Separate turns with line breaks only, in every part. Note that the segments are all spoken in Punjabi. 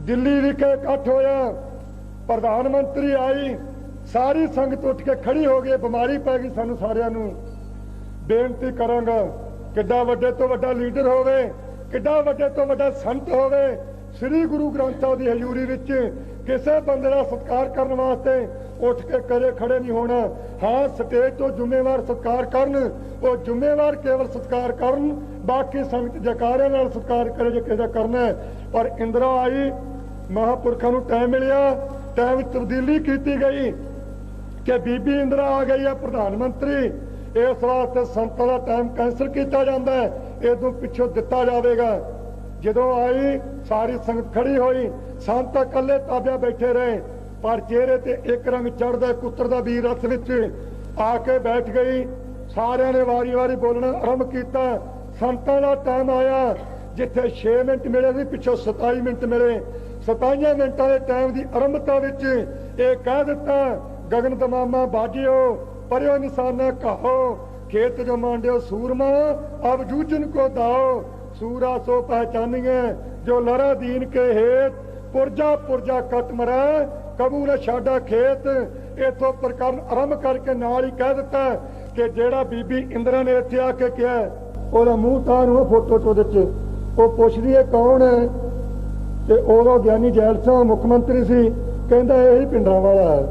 दिल्ली विखे इकट्ठ होया, प्रधानमंत्री आई, सारी संगत उठ के खड़ी हो गई, बीमारी पै गई सानू सारियां नू। बेनती करांगा किड्डा वड्डे तो वड्डा लीडर होवे, किड्डा वड्डे तो वड्डा संत होवे, श्री गुरु ग्रंथ साहिब की हजूरी विच किसी बंदे का सत्कार करने वास्ते उठ के करे खड़े नहीं होना। हाँ, स्टेज तो जिम्मेवार सत्कार करन, वो जिम्मेवार केवल सत्कार करन, बाकी संगत जकारे नाल सत्कार करे जो किसी करना है। पर इंदिरा आई, महापुरखों को टाइम मिलिया, टाइम तब्दीली की गई कि बीबी इंदिरा आ गई है प्रधानमंत्री, इस वास्ते संतां का टाइम कैंसल किया जाता है, इदों पिछों दिता जाएगा। जदों आई सारी संगत खड़ी हुई, संत कल्ले ताबिया बैठे रहे, पर चेहरे ते एक रंग चढ़दा कुतरदा वीर रथ विच आके बैठ गई। सारिਆਂ ने वारी वारी बोलना आरंभ किया। संतां दा टाइम आया जिथे 6 मिनट मिले सी, पिछों 27 मिनट मिले। 27 मिनटां दे टाइम की आरंभता विच ये कह दिता, गगन तमामा बाजियो परियो निशाना कहो, खेत जो मांडियो सूरमा अब जूझन को दाओ, सूरा सो पहचानिए जो लड़ा दीन के हेत, पुरजा पुरजा कट मरै कबू न छाड़ा खेत। इथों प्रकरण आरंभ करके नाल ही कह दिता कि जेड़ा बीबी इंदिरा ने इत्थे आके किया, ओहदा मूँह तां फोटो चो विच वो पुछदी है कौन है, ते उदों ज्ञानी जैल सिंह मुख मंत्री सी, कहंदा यही पिंडरां वाला है।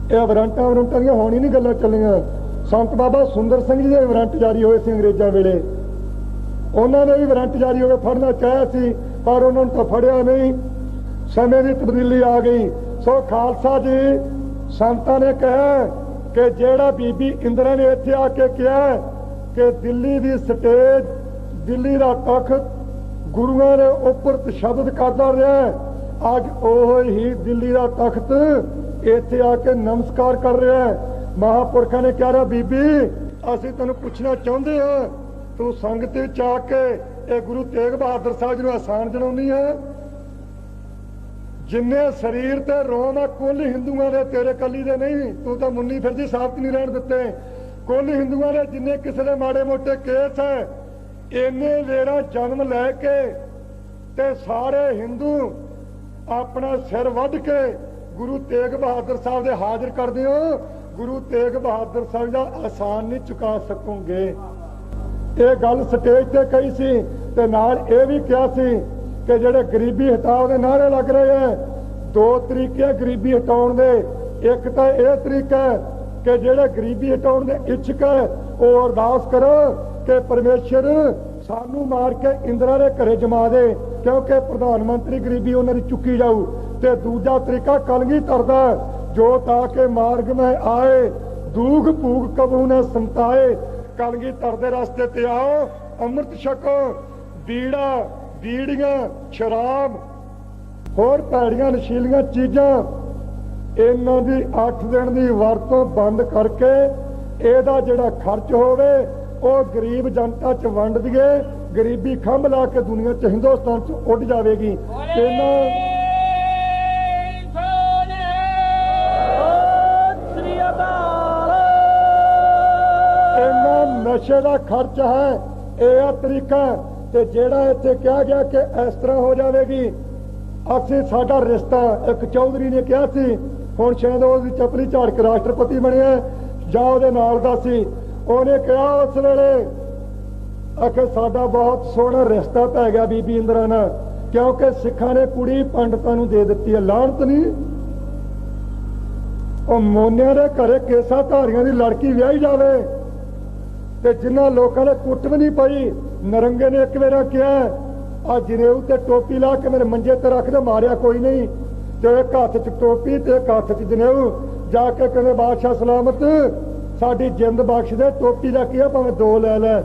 यह वारंटां वारंटां दी होनी नहीं गल्लां चलियां। संत बाबा सुंदर सिंह जी के वारंट जारी होए सी अंग्रेजां वेले, उन्होंने भी वारंट जारी हो गए, फड़ना चाहया सी पर उन्होंने तो फड़िया नहीं। समय की तब्दीली आ गई। सो खालसा जी संतां ने कहा कि जेड़ा बीबी इंदिरा ने इत्थे आके किया कि दिल्ली की स्टेज, दिल्ली का तख्त गुरुआं ने उपर तशद्दद करता रहा, अज ओह ही दिल्ली का तख्त इत्थे आके नमस्कार कर रहा है। महापुरखों ने कहा, बीबी असीं तैनूं पुछना चाहुंदे हां, तू संगत विच आके ये गुरु तेग बहादुर साहब जी नूं एहसान जणाउंदी है। जिन्ने शरीर ते रोम है कुल हिंदुआं दे, तेरे कली दे नहीं, तू तो मुन्नी फिरदी साबित नहीं रहण दित्ते। कुल हिंदुआं दे जिन्ने किसी दे माड़े मोटे केस है, इन्ने वेरा जन्म लैके ते सारे हिंदू अपना सिर वढ के गुरु तेग बहादुर साहब दे हाजिर कर दिओ, गुरु तेग बहादुर साहब दा एहसान नहीं चुका सकोगे। ये गल स्टेज ते कही सी, ते नाल ये भी कहा सी कि जेडे गरीबी हटाओ दे नारे लग रहे हैं। 2 तरीके गरीबी हटाउण दे, एक तो यह तरीका है कि जेडे गरीबी हटाउण दे इच्छुक है वो अरदास करो कि परमेश्वर सानू मार के इंदिरा दे घरे जमा दे, क्योंकि प्रधानमंत्री गरीबी उन्हां दी चुकी जाऊ। ते दूजा तरीका कलगीधर दा, जो ताके मार्ग में आए दूग भूग कबू न संताए, कलगीधर दे रास्ते ते आओ, अमृत छको, बीड़ा बीड़ियां शराब होर भैड़ियां नशीलियां चीज़ां इन्हां दी 8 दिन की वरतों बंद करके इहदा जिहड़ा खर्च होवे वो गरीब जनता च वंड दिए, गरीबी खंभ ला के दुनिया च हिंदुस्तान च उड़ जाएगी। नशे का खर्च है यह तरीका, ते जेड़ा इत्थे कहा गया कि इस तरह हो जाएगी। असीं साडा रिश्ता एक चौधरी ने कहा सी, हुण शायद उसकी चपली झाड़ के राष्ट्रपति बनिया जां उहदे नाल दा सी, उहने कहा उस वेले आखे साडा बहुत सोहना रिश्ता पै गया बीबी इंदिरा नाल, क्योंकि सिखां ने कुड़ी पंडितां नूं दे दित्ती है। लानत नहीं, ਉਹ ਮੋਨਿਆਂ ਦੇ ਘਰੇ ਕੇਸਾਂ ਧਾਰੀਆਂ ਦੀ लड़की ਵਿਆਹੀ जावे ਤੇ जिन्हां लोगों ने कुट भी नहीं पाई। नरंगे ने एक वेरा किया आ जनेऊ ते टोपी ला के मेरे मंजे ते रख दे, मारिया कोई नहीं, ते एक हाथ च टोपी ते एक हाथ च जनेऊ, जाके कहते बादशाह सलामत साडी जिंद बख्श दे, टोपी दा की भावें 2 ले लै।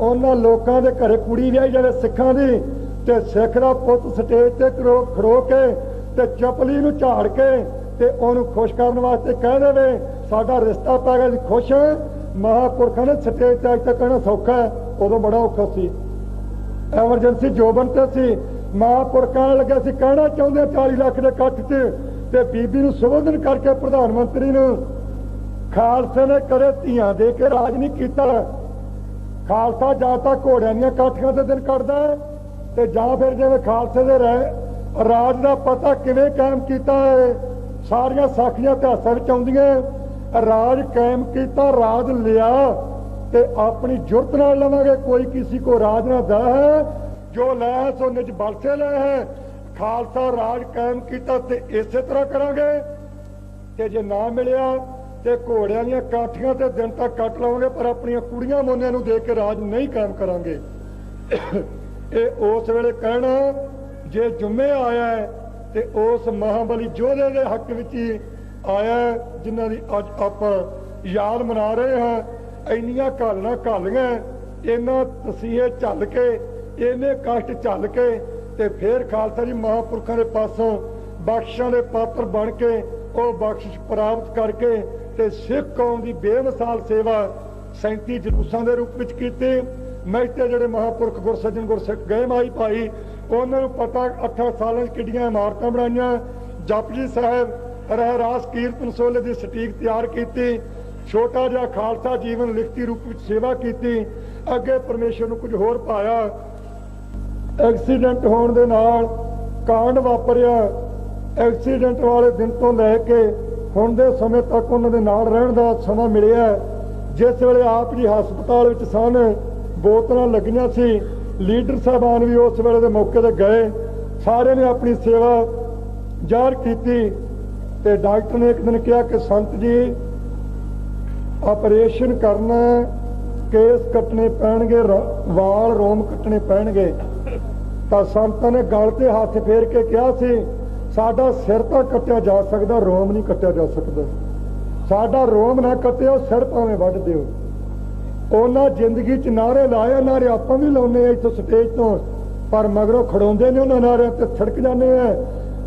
उन्हां लोगों के घरे कुड़ी विआही जावे सिखां दी, ते सिख दा पुत स्टेज ते खड़ो के ते चपली नूं झाड़ के ते उहनूं खुश करन वास्ते कह देवे साडा रिश्ता पै गया, खुश है। महापुरखों ने स्टेज ते अज तक कहना सौखा है, उदों बड़ा औखा सी, एमरजेंसी जोबन ते सी। महापुरखों लगे सी कहना चाहुंदे 40 लाख के इकट्ठ च, ते बीबी नूं संबोधन करके प्रधानमंत्री नूं खालसे ने कदे धीआं दे के राज नहीं कीता। खालसा जां तां घोड़ियां दीआं काठियां ते दिन कटदा ते जां फिर जिवें खालसे दे ਰਾਜ ਦਾ ਪਤਾ ਕਿਵੇਂ ਕਾਇਮ ਕੀਤਾ ਹੈ। ਸਾਰੀਆਂ ਸਾਖੀਆਂ ਇਤਿਹਾਸਾਂ ਵਿੱਚ ਆਉਂਦੀਆਂ। ਰਾਜ ਕਾਇਮ ਕੀਤਾ, ਰਾਜ ਲਿਆ ਤੇ ਆਪਣੀ ਜੁਰਤ ਨਾਲ ਲਵਾਂਗੇ। ਕੋਈ ਕਿਸੇ ਕੋ ਰਾਜ ਨਾ ਦਾ ਹੈ, ਜੋ ਲੈ ਹੈ ਸੋ ਨਿਜ ਬਲ ਸੇ ਲੈ ਹੈ। ਖਾਲਸਾ ਰਾਜ ਕਾਇਮ ਕੀਤਾ ਤੇ ਇਸੇ ਤਰ੍ਹਾਂ ਕਰਾਂਗੇ। ਤੇ ਜੇ ਨਾ ਮਿਲਿਆ ਤੇ ਘੋੜਿਆਂ ਦੀਆਂ ਕਾਠੀਆਂ ਤੇ ਦਿਨ ਤੱਕ ਕੱਟ ਲਵਾਂਗੇ, ਪਰ ਆਪਣੀਆਂ ਕੁੜੀਆਂ ਮੋਨਿਆਂ ਨੂੰ ਦੇ ਕੇ ਰਾਜ ਨਹੀਂ ਕਾਇਮ ਕਰਾਂਗੇ। ਇਹ ਉਸ ਵੇਲੇ ਕਹਿਣਾ ਜੇ ਜੁਮੇ ਆਇਆ ਹੈ ਤੇ ਉਸ ਮਹਾਬਲੀ ਯੋਧੇ ਦੇ ਹੱਕ ਵਿੱਚ ਹੀ ਆਇਆ ਜਿਨ੍ਹਾਂ ਦੀ ਅੱਜ ਆਪਾਂ ਯਾਦ ਮਨਾ ਰਹੇ ਹਾਂ। ਇੰਨੀਆਂ ਘਾਲਣਾ ਘਾਲੀਆਂ, ਇਹਨਾਂ ਤਸੀਹੇ ਝੱਲ ਕੇ, ਇੰਨੇ ਕਸ਼ਟ ਝੱਲ ਕੇ ਤੇ ਫਿਰ ਖਾਲਸਾ ਜੀ ਮਹਾਂਪੁਰਖਾਂ ਦੇ ਪਾਸੋਂ ਬਖਸ਼ਿਸ਼ਾਂ ਦੇ ਪਾਤਰ ਬਣ ਕੇ ਉਹ ਬਖਸ਼ਿਸ਼ ਪ੍ਰਾਪਤ ਕਰਕੇ ਤੇ ਸਿੱਖ ਕੌਮ ਦੀ ਬੇਮਿਸਾਲ ਸੇਵਾ 37 ਜਲੂਸਾਂ ਦੇ ਰੂਪ ਵਿੱਚ ਕੀਤੀ। ਮਹਿਤੇ ਜਿਹੜੇ ਮਹਾਂਪੁਰਖ ਗੁਰਸੱਜਣ ਗੁਰਸਿੱਖ ਗਏ ਮਾਈ ਭਾਈ, ਉਹਨਾਂ ਨੂੰ ਪਤਾ 8 ਸਾਲਾਂ 'ਚ ਕਿੱਡੀਆਂ ਇਮਾਰਤਾਂ ਬਣਾਈਆਂ। ਜਪਜੀ ਸਾਹਿਬ ਰਹਿਰਾਸ ਕੀਰਤਨ ਸੋਲੇ ਦੀ ਸਟੀਕ ਤਿਆਰ ਕੀਤੀ। ਛੋਟਾ ਜਿਹਾ ਖਾਲਸਾ ਜੀਵਨ ਲਿਖਤੀ ਰੂਪ ਵਿੱਚ ਸੇਵਾ ਕੀਤੀ। ਅੱਗੇ ਪਰਮੇਸ਼ਰ ਨੂੰ ਕੁਝ ਹੋਰ ਪਾਇਆ। ਐਕਸੀਡੈਂਟ ਹੋਣ ਦੇ ਨਾਲ ਕਾਂਡ ਵਾਪਰਿਆ। ਐਕਸੀਡੈਂਟ ਵਾਲੇ ਦਿਨ ਤੋਂ ਲੈ ਕੇ ਹੁਣ ਦੇ ਸਮੇਂ ਤੱਕ ਉਹਨਾਂ ਦੇ ਨਾਲ ਰਹਿਣ ਦਾ ਸਮਾਂ ਮਿਲਿਆ। ਜਿਸ ਵੇਲੇ ਆਪ ਜੀ ਹਸਪਤਾਲ ਵਿੱਚ ਸਨ, ਬੋਤਲਾਂ ਲੱਗੀਆਂ ਸੀ, ਲੀਡਰ ਸਾਹਿਬਾਨ ਵੀ ਉਸ ਵੇਲੇ ਦੇ ਮੌਕੇ ਤੇ ਗਏ। ਸਾਰਿਆਂ ਨੇ ਆਪਣੀ ਸੇਵਾ ਜ਼ਾਹਰ ਕੀਤੀ ਤੇ ਡਾਕਟਰ ਨੇ ਇੱਕ ਦਿਨ ਕਿਹਾ ਕਿ ਸੰਤ ਜੀ ਆਪਰੇਸ਼ਨ ਕਰਨਾ, ਕੇਸ ਕੱਟਣੇ ਪੈਣਗੇ, ਵਾਲ ਰੋਮ ਕੱਟਣੇ ਪੈਣਗੇ। ਤਾਂ ਸੰਤਾਂ ਨੇ ਗਲ ਤੇ ਹੱਥ ਫੇਰ ਕੇ ਕਿਹਾ ਸੀ, ਸਾਡਾ ਸਿਰ ਤਾਂ ਕੱਟਿਆ ਜਾ ਸਕਦਾ, ਰੋਮ ਨਹੀਂ ਕੱਟਿਆ ਜਾ ਸਕਦਾ। ਸਾਡਾ ਰੋਮ ਨਾ ਕੱਟਿਓ, ਸਿਰ ਭਾਵੇਂ ਵੱਢ ਦਿਓ। ਉਹਨਾਂ ਜ਼ਿੰਦਗੀ 'ਚ ਨਾਅਰੇ ਲਾਏ, ਨਾਅਰੇ ਆਪਾਂ ਵੀ ਲਾਉਂਦੇ ਆ ਇੱਥੋਂ ਸਟੇਜ ਤੋਂ, ਪਰ ਮਗਰੋਂ ਖੜਾਉਂਦੇ ਨੇ ਉਹਨਾਂ ਨਾਅਰਿਆਂ ਤੇ ਛੜਕ ਜਾਂਦੇ ਆ।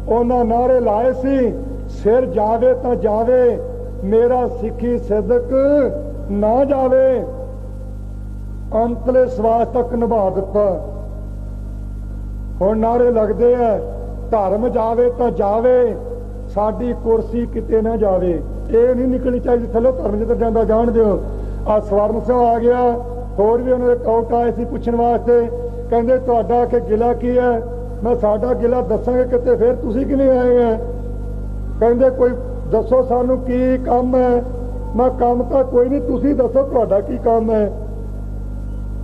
ਉਹਨਾਂ ਨਾਅਰੇ ਲਾਏ ਸੀ, ਸਿਰ ਜਾਵੇ ਤਾਂ ਜਾਵੇ, ਮੇਰਾ ਸਿੱਖੀ ਸਿਦਕ ਨਾ ਜਾਵੇ। ਅੰਤਲੇ ਸਵਾਸ ਤੱਕ ਨਿਭਾ ਦਿੱਤਾ। ਹੁਣ ਨਾਅਰੇ ਲੱਗਦੇ ਆ, ਧਰਮ ਜਾਵੇ ਤਾਂ ਜਾਵੇ, ਸਾਡੀ ਕੁਰਸੀ ਕਿਤੇ ਨਾ ਜਾਵੇ। ਇਹ ਨਹੀਂ ਨਿਕਲਣੀ ਚਾਹੀਦੀ ਥੱਲੇ, ਧਰਮ ਜਿੱਧਰ ਜਾਂਦਾ ਜਾਣ ਦਿਓ। ਆ ਸਵਰਨ ਸਿੰਘ ਆ ਗਿਆ, ਹੋਰ ਵੀ ਉਹਨਾਂ ਦੇ ਕਾਊਟ ਆਏ ਸੀ ਪੁੱਛਣ ਵਾਸਤੇ। ਕਹਿੰਦੇ ਤੁਹਾਡਾ ਕਿ ਗਿਲਾ ਕੀ ਹੈ? ਮੈਂ ਸਾਡਾ ਗਿਲਾ ਦੱਸਾਂਗੇ ਕਿਤੇ, ਫਿਰ ਤੁਸੀਂ ਕਿਵੇਂ ਆਏ ਆ? ਕਹਿੰਦੇ ਕੋਈ ਦੱਸੋ ਸਾਨੂੰ ਕੀ ਕੰਮ ਹੈ? ਮੈਂ ਕੰਮ ਤਾਂ ਕੋਈ ਨਹੀਂ, ਤੁਸੀਂ ਦੱਸੋ ਤੁਹਾਡਾ ਕੀ ਕੰਮ ਹੈ?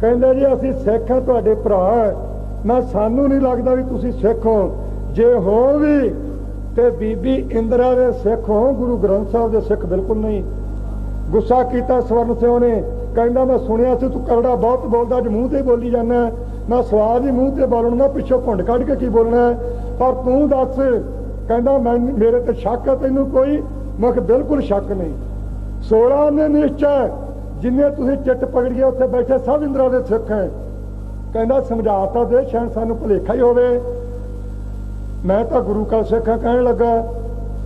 ਕਹਿੰਦੇ ਜੀ ਅਸੀਂ ਸਿੱਖ ਹਾਂ, ਤੁਹਾਡੇ ਭਰਾ। ਮੈਂ ਸਾਨੂੰ ਨਹੀਂ ਲੱਗਦਾ ਵੀ ਤੁਸੀਂ ਸਿੱਖ ਹੋ। ਜੇ ਹੋ ਵੀ ਤੇ ਬੀਬੀ ਇੰਦਰਾ ਦੇ ਸਿੱਖ ਹੋ, ਗੁਰੂ ਗ੍ਰੰਥ ਸਾਹਿਬ ਦੇ ਸਿੱਖ ਬਿਲਕੁਲ ਨਹੀਂ। ਗੁੱਸਾ ਕੀਤਾ ਸਵਰਨ ਸਿੰਘ ਨੇ। ਕਹਿੰਦਾ ਮੈਂ ਸੁਣਿਆ ਸੀ ਤੂੰ ਕਰੜਾ ਬਹੁਤ ਬੋਲਦਾ, ਅੱਜ ਮੂੰਹ ਤੇ ਬੋਲੀ ਜਾਂਦਾ। ਮੈਂ ਸਵਾਦ ਹੀ ਮੂੰਹ ਤੇ ਬੋਲਣ ਦਾ, ਪਿੱਛੋਂ ਘੁੰਡ ਕੱਢ ਕੇ ਕੀ ਬੋਲਣਾ, ਪਰ ਤੂੰ ਦੱਸ। ਕਹਿੰਦਾ ਮੈਂ ਮੇਰੇ ਤੇ ਸ਼ੱਕ ਹੈ ਤੈਨੂੰ ਕੋਈ? ਮੈਂ ਕਿਹਾ ਬਿਲਕੁਲ ਸ਼ੱਕ ਨਹੀਂ। 16 ਨੇ ਨਿਸ਼ਚੈ, ਜਿੰਨੇ ਤੁਸੀਂ ਚਿੱਟ ਪਕੜੀਏ ਉੱਥੇ ਬੈਠੇ ਸਭ ਇੰਦਰਾ ਦੇ ਸਿੱਖ ਹੈ। ਕਹਿੰਦਾ ਸਮਝਾ ਤਾਂ ਦੇ, ਸ਼ਾਇਦ ਸਾਨੂੰ ਭੁਲੇਖਾ ਹੀ ਹੋਵੇ। ਮੈਂ ਤਾਂ ਗੁਰੂ ਕਾ ਸਿੱਖ ਹਾਂ। ਕਹਿਣ ਲੱਗਾ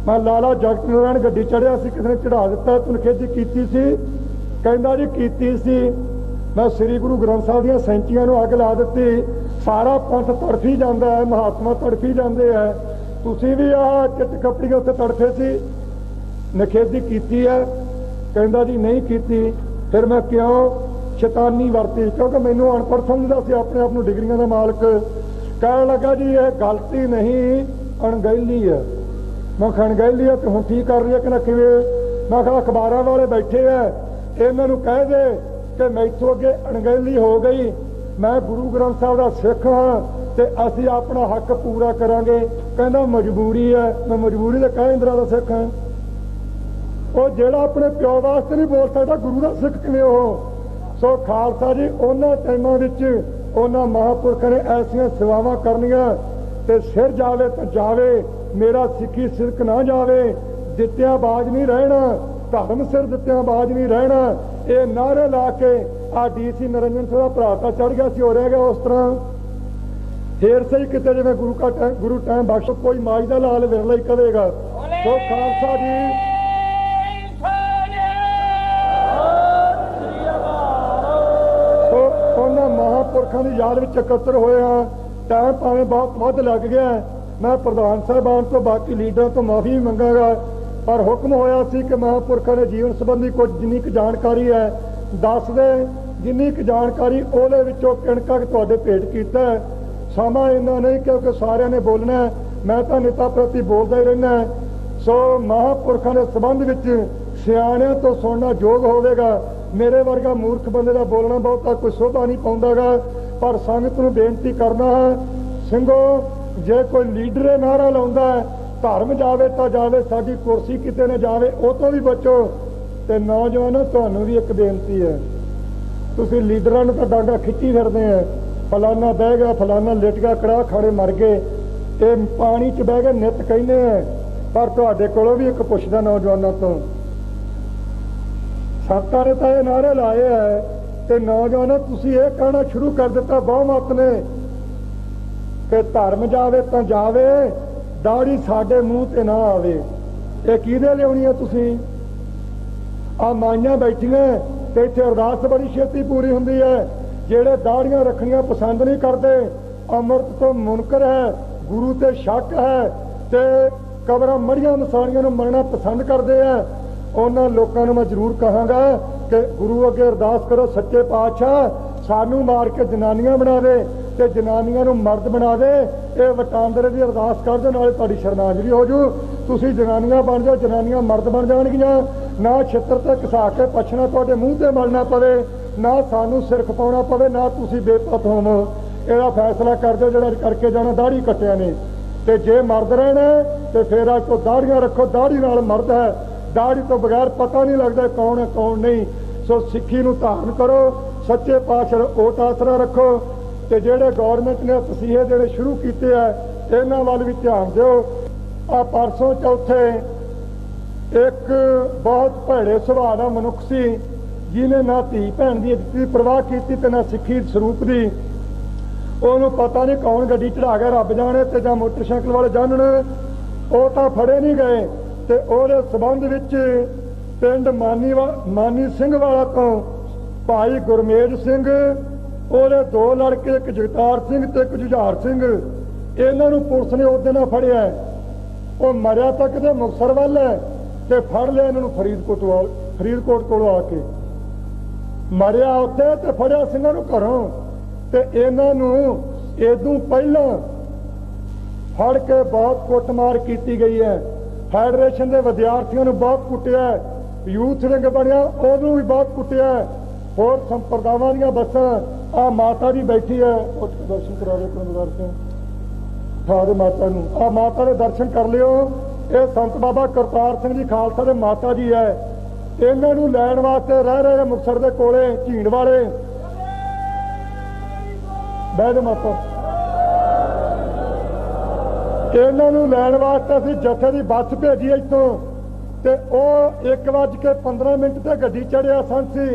ਮੈਂ ਲਾਲਾ ਜਗਤ ਨਾਰਾਇਣ ਗੱਡੀ ਚੜਿਆ ਸੀ, ਕਿਸੇ ਨੇ ਚੜਾ ਦਿੱਤਾ, ਤਨਖੇਦੀ ਕੀਤੀ ਸੀ? ਕਹਿੰਦਾ ਜੀ ਕੀਤੀ ਸੀ। ਮੈਂ ਸ੍ਰੀ ਗੁਰੂ ਗ੍ਰੰਥ ਸਾਹਿਬ ਦੀਆਂ ਸੈਂਚੀਆਂ ਨੂੰ ਅੱਗ ਲਾ ਦਿੱਤੀ। ਸਾਰਾ ਪੰਥ ਤੜਫੀ ਜਾਂਦਾ ਹੈ, ਮਹਾਤਮਾ ਤੜਫੀ ਜਾਂਦੇ ਹੈ। ਤੁਸੀਂ ਵੀ ਆਹ ਚਿੱਟ ਕੱਪੜੀਆਂ ਉੱਥੇ ਤੜਫੇ ਸੀ, ਨਖੇਦੀ ਕੀਤੀ ਹੈ? ਕਹਿੰਦਾ ਜੀ ਨਹੀਂ ਕੀਤੀ। ਫਿਰ ਮੈਂ ਕਿਉਂ ਸ਼ੈਤਾਨੀ ਵਰਤੀ? ਕਿਉਂਕਿ ਮੈਨੂੰ ਅਨਪੜ੍ਹ ਸਮਝਦਾ ਸੀ, ਆਪਣੇ ਆਪ ਨੂੰ ਡਿਗਰੀਆਂ ਦਾ ਮਾਲਕ। ਕਹਿਣ ਲੱਗਾ ਜੀ ਇਹ ਗਲਤੀ ਨਹੀਂ, ਅਣਗਹਿਲੀ ਹੈ। ਮੈਂ ਕਿਹਾ ਅਣਗਹਿਲੀ ਹੈ ਤੇ ਹੁਣ ਠੀਕ ਕਰ ਰਹੀ ਹੈ ਕਿ ਨਾ ਕਿਵੇਂ? ਮੈਂ ਕਿਹਾ ਅਖਬਾਰਾਂ ਵਾਲੇ ਬੈਠੇ ਆ, ਇਹਨਾਂ ਨੂੰ ਕਹਿ ਦੇ ਕਿ ਮੈਥੋਂ ਅੱਗੇ ਅਣਗਹਿਲੀ ਹੋ ਗਈ। ਮੈਂ ਗੁਰੂ ਗ੍ਰੰਥ ਸਾਹਿਬ ਦਾ ਸਿੱਖ ਹਾਂ ਤੇ ਅਸੀਂ ਆਪਣਾ ਹੱਕ ਪੂਰਾ ਕਰਾਂਗੇ। ਕਹਿੰਦਾ ਮਜਬੂਰੀ ਹੈ। ਮੈਂ ਮਜਬੂਰੀ ਦੇ ਕਹਿ ਇੰਦਰਾ ਦਾ ਸਿੱਖ ਹਾਂ। ਉਹ ਜਿਹੜਾ ਆਪਣੇ ਪਿਓ ਵਾਸਤੇ ਨਹੀਂ ਬੋਲ ਸਕਦਾ, ਗੁਰੂ ਦਾ ਸਿੱਖ ਕਿਵੇਂ ਉਹ? ਸੋ ਖਾਲਸਾ ਜੀ ਉਹਨਾਂ ਟਾਈਮਾਂ ਵਿੱਚ ਉਹਨਾਂ ਮਹਾਂਪੁਰਖਾਂ ਨੇ ਐਸੀਆਂ ਸੇਵਾਵਾਂ ਕਰਨੀਆਂ ਤੇ ਸਿਰ ਜਾਵੇ ਤਾਂ ਜਾਵੇ, ਮੇਰਾ ਸਿੱਖੀ ਸਿਰਕ ਨਾ ਜਾਵੇ। ਦਿੱਤਿਆਂ ਬਾਜ ਨਹੀਂ ਰਹਿਣਾ, ਧਰਮ ਸਿਰ ਦਿੱਤਿਆਂ ਬਾਜ ਨਹੀਂ ਰਹਿਣਾ। ਇਹ ਨਾਅਰੇ ਲਾ ਕੇ ਆ ਡੀਸੀ ਨਰਿੰਦਰ ਸਿੰਘ ਦਾ ਭਰਾ ਤਾਂ ਚੜ ਗਿਆ ਸੀ, ਹੋ ਰਿਹਾ ਗਿਆ ਉਸ ਤਰ੍ਹਾਂ। ਫੇਰ ਸਹੀ ਕਿਤੇ ਜਿਵੇਂ ਗੁਰੂ ਟਾਈਮ ਬਖਸ਼ ਕੋਈ ਮਾਈ ਦਾ ਲਾਲ ਵਿਰਲਾ ਹੀ ਕਵੇਗਾ। ਸੋ ਖਾਲਸਾ ਜੀ ਉਹਨਾਂ ਮਹਾਂਪੁਰਖਾਂ ਦੀ ਯਾਦ ਵਿੱਚ ਇਕੱਤਰ ਹੋਏ ਹਾਂ। ਟਾਈਮ ਭਾਵੇਂ ਬਹੁਤ ਵੱਧ ਲੱਗ ਗਿਆ। ਮੈਂ ਪ੍ਰਧਾਨ ਸਾਹਿਬਾਨ ਤੋਂ ਬਾਕੀ ਲੀਡਰਾਂ ਤੋਂ ਮਾਫੀ ਵੀ ਮੰਗਾਂਗਾ, ਪਰ ਹੁਕਮ ਹੋਇਆ ਸੀ ਕਿ ਮਹਾਂਪੁਰਖਾਂ ਦੇ ਜੀਵਨ ਸੰਬੰਧੀ ਕੁਝ ਜਿੰਨੀ ਕੁ ਜਾਣਕਾਰੀ ਹੈ ਦੱਸ ਦੇ। ਜਿੰਨੀ ਕੁ ਜਾਣਕਾਰੀ ਉਹਦੇ ਵਿੱਚੋਂ ਕਿਣਕਾ ਤੁਹਾਡੇ ਭੇਟ ਕੀਤਾ। ਸਮਾਂ ਇੰਨਾ ਨਹੀਂ ਕਿਉਂਕਿ ਸਾਰਿਆਂ ਨੇ ਬੋਲਣਾ। मैं तो नेता प्रति बोलता ही रहना है। सो महापुरखों के संबंध विच सियाणिਆਂ तो सुनना योग होगा। मेरे वर्गा मूर्ख बंदे का बोलना बहुता कोई शोभा नहीं पाउंदागा। पर संगत नूं बेनती करना है, ਸਿੰਘੋ जे कोई लीडर नारा लाउंदा है धर्म जावे तो जावे, साडी कुर्सी किते न जावे, ਉਹ ਤੋਂ भी बचो। ਤੇ नौजवानों ਤੁਹਾਨੂੰ भी एक बेनती है, ਤੁਸੀਂ ਲੀਡਰਾਂ ਨੂੰ ਤਾਂ ਡਾਂਗਾ ਖਿੱਚੀ ਫਿਰਦੇ ਆ, फलाना बह गया, फलाना लिट गया, कड़ाह खाने मर गए, ये पानी च बह गए नित कहने हैं। पर तुहाडे कोलों भी एक पुछदा नौजवानों तो, संतां ने तो ये नारे लाए है ते नौजवानों तुसीं ये कहना शुरू कर दिता बहुमत ने कि धर्म जावे तो जावे, दाढ़ी साडे मूँह ते ना आवे। ये किहदे लिआउणी है तुसीं? आ माइयां बैठियां ते इत्थे अरदास बड़ी छेती पूरी हुंदी है। ਜਿਹੜੇ ਦਾੜੀਆਂ ਰੱਖਣੀਆਂ ਪਸੰਦ ਨਹੀਂ ਕਰਦੇ, ਅੰਮ੍ਰਿਤ ਤੋਂ ਮੁਨਕਰ ਹੈ, ਗੁਰੂ ਤੇ ਸ਼ੱਕ ਹੈ ਤੇ ਕਬਰਾਂ ਮੜੀਆਂ ਮਸਾਣੀਆਂ ਨੂੰ ਮੰਨਣਾ ਪਸੰਦ ਕਰਦੇ ਆ, ਉਹਨਾਂ ਲੋਕਾਂ ਨੂੰ ਮੈਂ ਜ਼ਰੂਰ ਕਹਾਂਗਾ ਕਿ ਗੁਰੂ ਅੱਗੇ ਅਰਦਾਸ ਕਰੋ, ਸੱਚੇ ਪਾਤਸ਼ਾਹ ਸਾਨੂੰ ਮਾਰ ਕੇ ਜਨਾਨੀਆਂ ਬਣਾ ਦੇ ਤੇ ਜਨਾਨੀਆਂ ਨੂੰ ਮਰਦ ਬਣਾ ਦੇ। ਇਹ ਵਟਾਂਦਰੇ ਦੀ ਅਰਦਾਸ ਕਰ ਦਿਓ, ਨਾਲੇ ਤੁਹਾਡੀ ਸ਼ਰਨਾਗਰੀ ਹੋ ਜੂ। ਤੁਸੀਂ ਜਨਾਨੀਆਂ ਬਣ ਜਾਓ, ਜਨਾਨੀਆਂ ਮਰਦ ਬਣ ਜਾਣਗੀਆਂ। ਨਾ ਛਿੱਤਰ ਤੇ ਘਸਾ ਕੇ ਪਛਣਾ ਤੁਹਾਡੇ ਮੂੰਹ ਤੇ ਮਲਣਾ ਪਵੇ, ना सानू सिर खपाउणा पवे, ना तुसीं बेपत होवो। इहदा फैसला कर दो जिहड़ा करके जाना दाढ़ी कट्टिया ने। ते जे मर्द रहना तो फिर अज तो दाढ़ियां रखो, दाढ़ी नाल मर्द है, दाढ़ी तो बगैर पता नहीं लगता कौन है कौन नहीं। सो सिक्खी नूं धारण करो, सच्चे पातशाह ओट आसरा रखो ते जिहड़े गौरमेंट ने तसीहे जिहड़े शुरू कीते है इन्हां वल भी ध्यान दिओ। आ परसों चौथे एक बहुत भैड़े सुभाਅ दा मनुख सी जिन्हें ना धी भैन की परवाह की ते ना सिक्खी सरूप की। ਉਹਨੂੰ पता नहीं कौन गड्डी चढ़ा गया, रब जाने ते जां मोटरसाइकिल वाले जानन, वो तो फड़े नहीं गए। ते ਉਹਦੇ संबंध विच पिंड मानी सिंह वाला तो भाई गुरमेज सिंह, ਉਹਦੇ दो लड़के एक जगतार सिंह ते एक जुझार सिंह, इन्हां नूं पुलिस ने उस दिन फड़िया। वो मरिया तो किते मुक्तसर वाल है ते फड़ लिया इन्हां नूं फरीदकोट कोलों आके, मरिया उत्थे ते फड़िया ਸਿੰਘਾਂ ਨੂੰ घरों। ते इन्हां नूं इदों पहलां फड़ के बहुत कुटमार की गई है। फैडरेशन के विद्यार्थियों ने बहुत कुटिया, यूथ विंग बनिया उन्होंने भी बहुत कुटिया। होर संप्रदावां दीयां बसां आ माता जी बैठी है, उठ के दर्शन करा दो कुलवंत सिंह, ठा दे माता नूं, आ माता दे दर्शन कर लियो। ये संत बाबा करतार सिंह जी खालसा दे माता जी है। इन्हां नूं लैण वास्ते रह रहे मुक्तसर दे कोले झीड़ वाले बह माता, इन्हां नूं लैण वास्ते असीं जथे दी बस भेजी इत्थों ते ओह 1:15 ते गड्डी चढ़िया संसी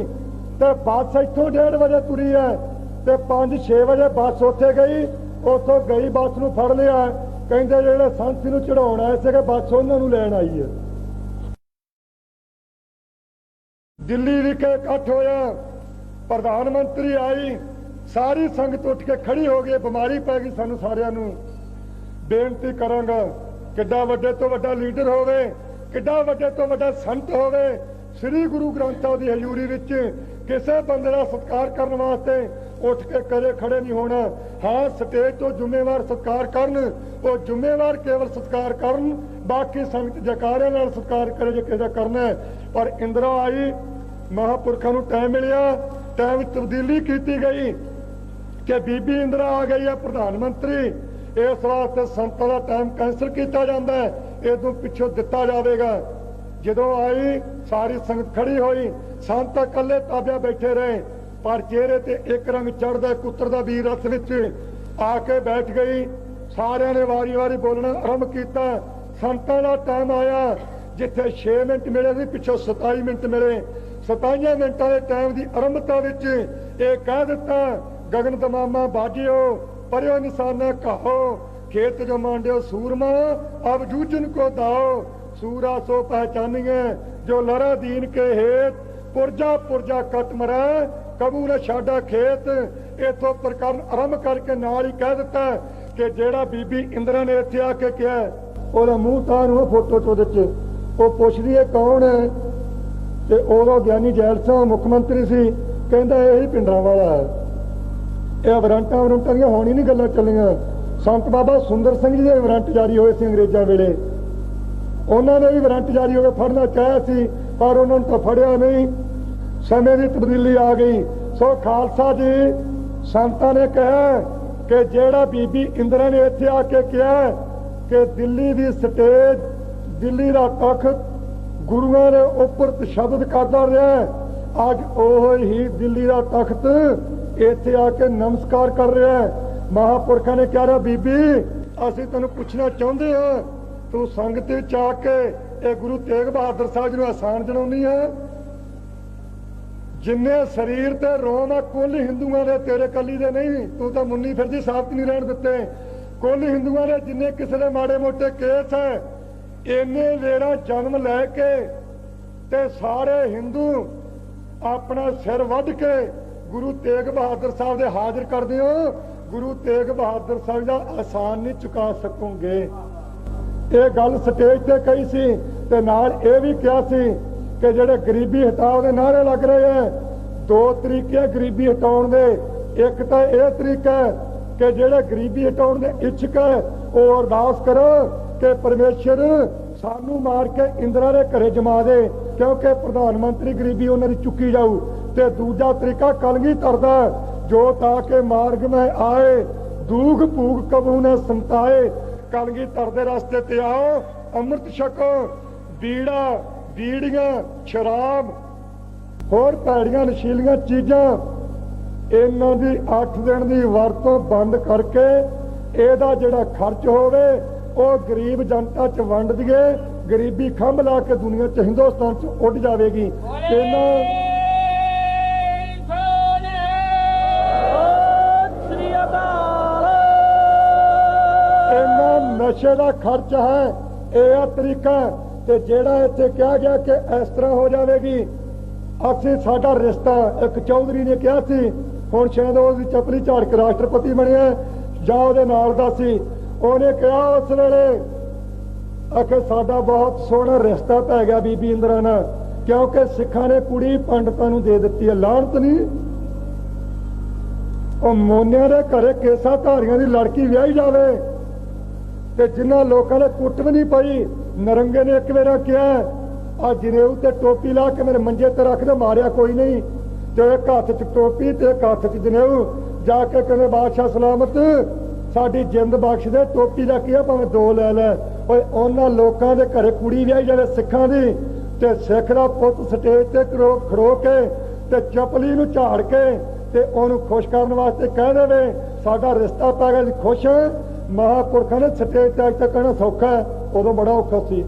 ते बस इत्थों 1:30 बजे तुरी है ते 5-6 बजे बस उत्थे गई, उत्थों गई बस नूं फड़ लिया। कहंदे जिहड़े संसी नूं चढ़ाउण आए सीगे बस उन्हां नूं लैण आई है। दिल्ली विखे इकट्ठ होया, प्रधानमंत्री आई, सारी संगत उठ के खड़ी हो गई, बीमारी पै गई सानू सारियां नूं। बेनती करांगा किड्डा वड्डे तो वड्डा लीडर होवे, किड्डा वड्डे तो वड्डा संत होवे, श्री गुरु ग्रंथ साहिब दी हजूरी विच किसी बंदे दा सत्कार करने वास्ते उठ के कदे खड़े नहीं होना। हाँ स्टेज तो जिम्मेवार सत्कार करन, वो जिम्मेवार केवल सत्कार करन, बाकी संगत जकारियां नाल सत्कार करे जे किसी करना है। पर इंदिरा आई, महापुरखों नूं टाइम मिलिया, टाइम तब्दीली की गई कि बीबी इंदिरा आ गई है प्रधानमंत्री। इस वास्ते संतां दा टाइम कैंसल किया जाता है, इदों पिछों दिता जाएगा। जदों आई सारी संगत खड़ी हुई, संत कल्ले ताबिया बैठे रहे, पर चेहरे ते एक रंग चढ़दा कुतरदा वीर रथ विच आके बैठ गई। सारिਆਂ ने वारी वारी बोलना आरंभ किया। संतां दा टाइम आया जिथे 6 मिनट मिले सी, पिछों 27 मिनट मिले। 27 मिनटां दे टाइम की आरंभता विच ये कह दिता, गगन तमामा बाजियो पर्यो निशाना कहो, खेत जो मांडियो सूरमा अब जूझन को दाओ, सूरा सो पहचानिए जो लड़ा दीन के हेत, पुरजा पुरजा कट मरै कबू न छाड़ा खेत। इथों प्रकरण आरंभ करके नाल ही कह दिता कि जेड़ा बीबी इंदिरा ने इत्थे आके कहा, ओहदा मूँह तां नूं फोटो चोदे च ओह पुछदी है कौन है, ते उदों ज्ञानी जैल सिंह मुख मंत्री सी, कहंदा यही पिंडरां वाला है। यह वरंटा वरंटा दी होनी नहीं गल्लां चलियां। ਸੰਤ ਬਾਬਾ ਸੁੰਦਰ ਸਿੰਘ ਜੀ ਦੇ ਵਾਰੰਟ ਜਾਰੀ ਹੋਏ ਸੀ ਅੰਗਰੇਜ਼ਾਂ ਵੇਲੇ। ਉਹਨਾਂ ਨੇ ਵੀ ਵਾਰੰਟ ਜਾਰੀ ਹੋ ਕੇ ਫੜਨਾ ਚਾਹਿਆ ਸੀ, ਪਰ ਉਹਨਾਂ ਨੂੰ ਤਾਂ ਫੜਿਆ ਨਹੀਂ। ਸਮੇਂ ਦੀ ਤਬਦੀਲੀ ਆ ਗਈ। ਸੋ ਖਾਲਸਾ ਜੀ ਸੰਤਾਂ ਨੇ ਕਿਹਾ ਕਿ ਜਿਹੜਾ ਬੀਬੀ ਇੰਦਰਾ ਨੇ ਇੱਥੇ ਆ ਕੇ ਕਿਹਾ ਕਿ ਦਿੱਲੀ ਦੀ ਸਟੇਜ, ਦਿੱਲੀ ਦਾ ਤਖਤ ਗੁਰੂਆਂ ਦੇ ਉੱਪਰ ਤਸ਼ੱਦਦ ਕਰਦਾ ਰਿਹਾ, ਅੱਜ ਉਹ ਹੀ ਦਿੱਲੀ ਦਾ ਤਖਤ ਇੱਥੇ ਆ ਕੇ ਨਮਸਕਾਰ ਕਰ ਰਿਹਾ। ਮਹਾਂਪੁਰਖਾਂ ਨੇ ਕਿਹਾ ਬੀਬੀ ਅਸੀਂ ਤੈਨੂੰ ਪੁੱਛਣਾ ਚਾਹੁੰਦੇ ਹਾਂ, ਤੂੰ ਸੰਗਤ ਵਿੱਚ ਆ ਕੇ ਇਹ ਗੁਰੂ ਤੇਗ ਬਹਾਦਰ ਸਾਹਿਬ ਜੀ ਨੂੰ ਆਸਾਨ ਜਣਾਉਣੀ ਹੈ? ਜਿੰਨੇ ਸਰੀਰ ਤੇ ਰੋਮ ਆ ਕੁੱਲ ਹਿੰਦੂਆਂ ਦੇ, ਤੇਰੇ ਕੱਲੀ ਦੇ ਨਹੀਂ। ਤੂੰ ਤਾਂ ਮੁੰਨੀ ਫਿਰਦੀ, ਸਾਬਤ ਨਹੀਂ ਰਹਿਣ ਦਿੱਤੇ। ਕੁੱਲ ਹਿੰਦੂਆਂ ਦੇ ਜਿੰਨੇ ਕਿਸੇ ਦੇ ਮਾੜੇ ਮੋਟੇ ਕੇਸ ਹੈ, ਇੰਨੇ ਵੇੜਾ ਜਨਮ ਲੈ ਕੇ ਤੇ ਸਾਰੇ ਹਿੰਦੂ ਆਪਣਾ ਸਿਰ ਵੱਢ ਕੇ ਗੁਰੂ ਤੇਗ ਬਹਾਦਰ ਸਾਹਿਬ ਦੇ ਹਾਜ਼ਰ ਕਰਦੇ ਹੋ। ਗੁਰੂ ਤੇਗ ਬਹਾਦਰ ਸਾਹਿਬ ਦਾ ਆਸਾਨ ਨਹੀਂ ਚੁਕਾ ਸਕੋਗੇ। ਇਹ ਗੱਲ ਸਟੇਜ ਤੇ ਕਹੀ ਸੀ ਤੇ ਨਾਲ ਇਹ ਵੀ ਕਿਹਾ ਸੀ ਕਿ ਜਿਹੜੇ ਗਰੀਬੀ ਹਟਾਓ ਦੇ ਨਾਅਰੇ ਲੱਗ ਰਹੇ ਹੈ। ਦੋ ਤਰੀਕੇ ਗਰੀਬੀ ਹਟਾਉਣ ਦੇ। ਇੱਕ ਤਾਂ ਇਹ ਤਰੀਕਾ ਕਿ ਜਿਹੜੇ ਗਰੀਬੀ ਹਟਾਉਣ ਦੇ ਇੱਛੁਕ ਹੈ ਉਹ ਅਰਦਾਸ ਕਰੋ ਕਿ ਪਰਮੇਸ਼ਰ ਸਾਨੂੰ ਮਾਰ ਕੇ ਇੰਦਰਾ ਦੇ ਘਰੇ ਜਮਾ ਦੇ, ਕਿਉਂਕਿ ਪ੍ਰਧਾਨ ਮੰਤਰੀ ਗਰੀਬੀ ਉਹਨਾਂ ਦੀ ਚੁੱਕੀ ਜਾਊ। ਤੇ ਦੂਜਾ ਤਰੀਕਾ ਕਲਗੀਧਰ ਦਾ, ਜੋ ਤਾਂ ਕਿ ਮਾਰਗ ਮੈਂ ਆਏ ਦੂਖ ਭੂਖ ਕਬੂ ਨੇ ਸੰਤਾਏ। ਕਲਗੀਧਰ ਦੇ ਰਸਤੇ ਤੇ ਆਓ, ਅੰਮ੍ਰਿਤ ਛਕੋ। ਬੀੜਾ, ਬੀੜੀਆਂ, ਸ਼ਰਾਬ, ਹੋਰ ਭੈੜੀਆਂ ਨਸ਼ੀਲੀਆਂ ਚੀਜ਼ਾਂ, ਇਹਨਾਂ ਦੀ 8 ਦਿਨ ਦੀ ਵਰਤੋਂ ਬੰਦ ਕਰਕੇ ਇਹਦਾ ਜਿਹੜਾ ਖਰਚ ਹੋਵੇ ਉਹ ਗਰੀਬ ਜਨਤਾ 'ਚ ਵੰਡ ਦਈਏ। ਗਰੀਬੀ ਖੰਭ ਲਾ ਕੇ ਦੁਨੀਆ 'ਚ, ਹਿੰਦੁਸਤਾਨ 'ਚ ਉੱਡ ਜਾਵੇਗੀ। ਇਹਨਾਂ ਨਸ਼ੇ ਦਾ ਖਰਚ ਹੈ, ਇਹ ਆ ਤਰੀਕਾ। ਤੇ ਜਿਹੜਾ ਇੱਥੇ ਕਿਹਾ ਗਿਆ ਕਿ ਇਸ ਤਰ੍ਹਾਂ ਹੋ ਜਾਵੇਗੀ, ਅਸੀਂ ਸਾਡਾ ਰਿਸ਼ਤਾ, ਇੱਕ ਚੌਧਰੀ ਨੇ ਕਿਹਾ ਸੀ, ਹੁਣ ਸ਼ਾਇਦ ਉਹਦੀ ਚਪਲੀ ਝਾੜ ਕੇ ਰਾਸ਼ਟਰਪਤੀ ਬਣਿਆ ਜਾਂ ਉਹਦੇ ਨਾਲ ਦਾ ਸੀ, ਉਹਨੇ ਕਿਹਾ ਉਸ ਵੇਲੇ ਕਿ ਸਾਡਾ ਬਹੁਤ ਸੋਹਣਾ ਰਿਸ਼ਤਾ ਪੈ ਗਿਆ ਬੀਬੀ ਇੰਦਰਾ ਨਾਲ, ਕਿਉਂਕਿ ਸਿੱਖਾਂ ਨੇ ਕੁੜੀ ਪੰਡਤਾਂ ਨੂੰ ਦੇ ਦਿੱਤੀ ਹੈ। ਲਾਹਨਤ ਨਹੀਂ। ਉਹ ਮੋਨਿਆਂ ਦੇ ਘਰੇ ਕੇਸਾਂ ਧਾਰੀਆਂ ਦੀ ਲੜਕੀ ਵਿਆਹੀ ਜਾਵੇ ਤੇ ਜਿਨ੍ਹਾਂ ਲੋਕਾਂ ਨੇ ਕੁੱਟ ਵੀ ਨਹੀਂ ਪਈ। ਨਰੰਗੇ ਨੇ ਇੱਕ ਵੇਰਾ ਕਿਹਾ ਆ ਜਨੇਊ ਤੇ ਟੋਪੀ ਲਾ ਕੇ ਮੇਰੇ ਮੰਜੇ ਤੇ ਰੱਖ ਦੇ, ਮਾਰਿਆ ਕੋਈ ਨਹੀਂ। ਤੇ ਇੱਕ ਹੱਥ 'ਚ ਟੋਪੀ ਤੇ ਇੱਕ ਹੱਥ 'ਚ ਜਨੇਊ, ਜਾ ਕੇ ਕਹਿੰਦੇ ਬਾਦਸ਼ਾਹ ਸਲਾਮਤ ਸਾਡੀ ਜਿੰਦ ਬਖਸ਼ ਦੇ, ਟੋਪੀ ਦਾ ਕੀ ਆ ਭਾਵੇਂ 2 ਲੈ ਲੈ। ਓਏ ਉਹਨਾਂ ਲੋਕਾਂ ਦੇ ਘਰੇ ਕੁੜੀ ਵਿਆਹੀ ਜਾਵੇ ਸਿੱਖਾਂ ਦੀ, ਤੇ ਸਿੱਖ ਦਾ ਪੁੱਤ ਸਟੇਜ ਤੇ ਖੜੋ ਕੇ ਤੇ ਚਪਲੀ ਨੂੰ ਝਾੜ ਕੇ ਤੇ ਉਹਨੂੰ ਖੁਸ਼ ਕਰਨ ਵਾਸਤੇ ਕਹਿ ਦੇਵੇ ਸਾਡਾ ਰਿਸ਼ਤਾ ਪੈ ਗਿਆ, ਖੁਸ਼। ਮਹਾਂਪੁਰਖਾਂ ਨੇ ਸਟੇਜ ਤੇ ਅੱਜ ਤੱਕ ਕਹਿਣਾ ਸੌਖਾ ਹੈ, ਉਦੋਂ ਬੜਾ ਔਖਾ ਸੀ।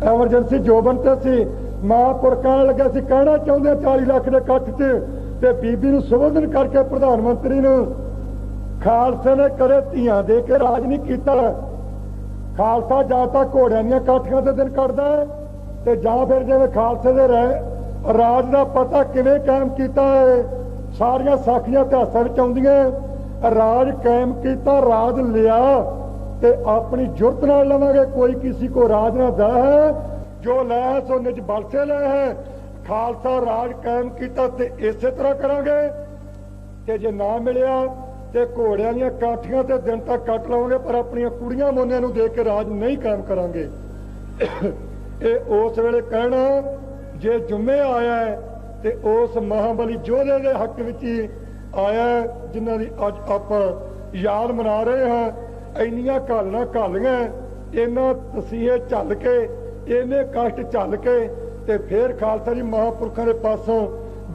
ਐਮਰਜੈਂਸੀ ਜੋਬਨ ਤੇ ਸੀ। ਮਹਾਂਪੁਰਖਾਂ ਨੇ ਲੱਗਿਆ ਸੀ ਕਹਿਣਾ ਚਾਹੁੰਦੇ 40 ਲੱਖ ਦੇ ਇਕੱਠ 'ਚ, ਤੇ ਬੀਬੀ ਨੂੰ ਸੰਬੋਧਨ ਕਰਕੇ ਪ੍ਰਧਾਨ ਮੰਤਰੀ ਨੂੰ, ਖਾਲਸੇ ਨੇ ਕਦੇ ਧੀਆਂ ਦੇ ਕੇ ਰਾਜ ਨਹੀਂ ਕੀਤਾ। ਖਾਲਸਾ ਜਾਂ ਤਾਂ ਘੋੜਿਆਂ ਦੀਆਂ ਕਾਠੀਆਂ ਤੇ ਦਿਨ ਕੱਢਦਾ ਤੇ ਜਾਂ ਫਿਰ ਜਿਵੇਂ ਖਾਲਸੇ ਦੇ ਰਾਜ ਦਾ ਪਤਾ ਕਿਵੇਂ ਕਾਇਮ ਕੀਤਾ ਹੈ, ਸਾਰੀਆਂ ਸਾਖੀਆਂ ਇਤਿਹਾਸਾਂ ਵਿੱਚ ਆਉਂਦੀਆਂ। ਰਾਜ ਕਾਇਮ ਕੀਤਾ, ਰਾਜ ਲਿਆ ਤੇ ਆਪਣੀ ਜੁਰਤ ਨਾਲ ਲਵਾਂਗੇ। ਕੋਈ ਕਿਸੇ ਕੋ ਰਾਜ ਨਾ ਦਾ ਹੈ, ਜੋ ਲੈ ਹੈ ਸੋ ਨਿਜ ਬਲ ਸੇ ਲੈ ਹੈ। ਖਾਲਸਾ ਰਾਜ ਕਾਇਮ ਕੀਤਾ ਤੇ ਇਸੇ ਤਰ੍ਹਾਂ ਕਰਾਂਗੇ। ਤੇ ਜੇ ਨਾ ਮਿਲਿਆ ਤੇ ਘੋੜਿਆਂ ਦੀਆਂ ਕਾਠੀਆਂ ਤੇ ਦਿਨ ਤੱਕ ਕੱਟ ਲਵਾਂਗੇ, ਪਰ ਆਪਣੀਆਂ ਕੁੜੀਆਂ ਮੋਨਿਆਂ ਨੂੰ ਦੇ ਕੇ ਰਾਜ ਨਹੀਂ ਕਾਇਮ ਕਰਾਂਗੇ। ਇਹ ਉਸ ਵੇਲੇ ਕਹਿਣਾ ਜੇ ਜੁਮੇ ਆਇਆ ਤੇ ਉਸ ਮਹਾਬਲੀ ਯੋਧੇ ਦੇ ਹੱਕ ਵਿੱਚ ਹੀ ਆਇਆ ਜਿਨ੍ਹਾਂ ਦੀ ਅੱਜ ਆਪਾਂ ਯਾਦ ਮਨਾ ਰਹੇ ਹਾਂ। ਇੰਨੀਆਂ ਘਾਲਣਾ ਘਾਲੀਆਂ, ਇਹਨਾਂ ਤਸੀਹੇ ਝੱਲ ਕੇ, ਇਹਨੇ ਕਸ਼ਟ ਝੱਲ ਕੇ ਤੇ ਫਿਰ ਖਾਲਸਾ ਜੀ ਮਹਾਂਪੁਰਖਾਂ ਦੇ ਪਾਸੋਂ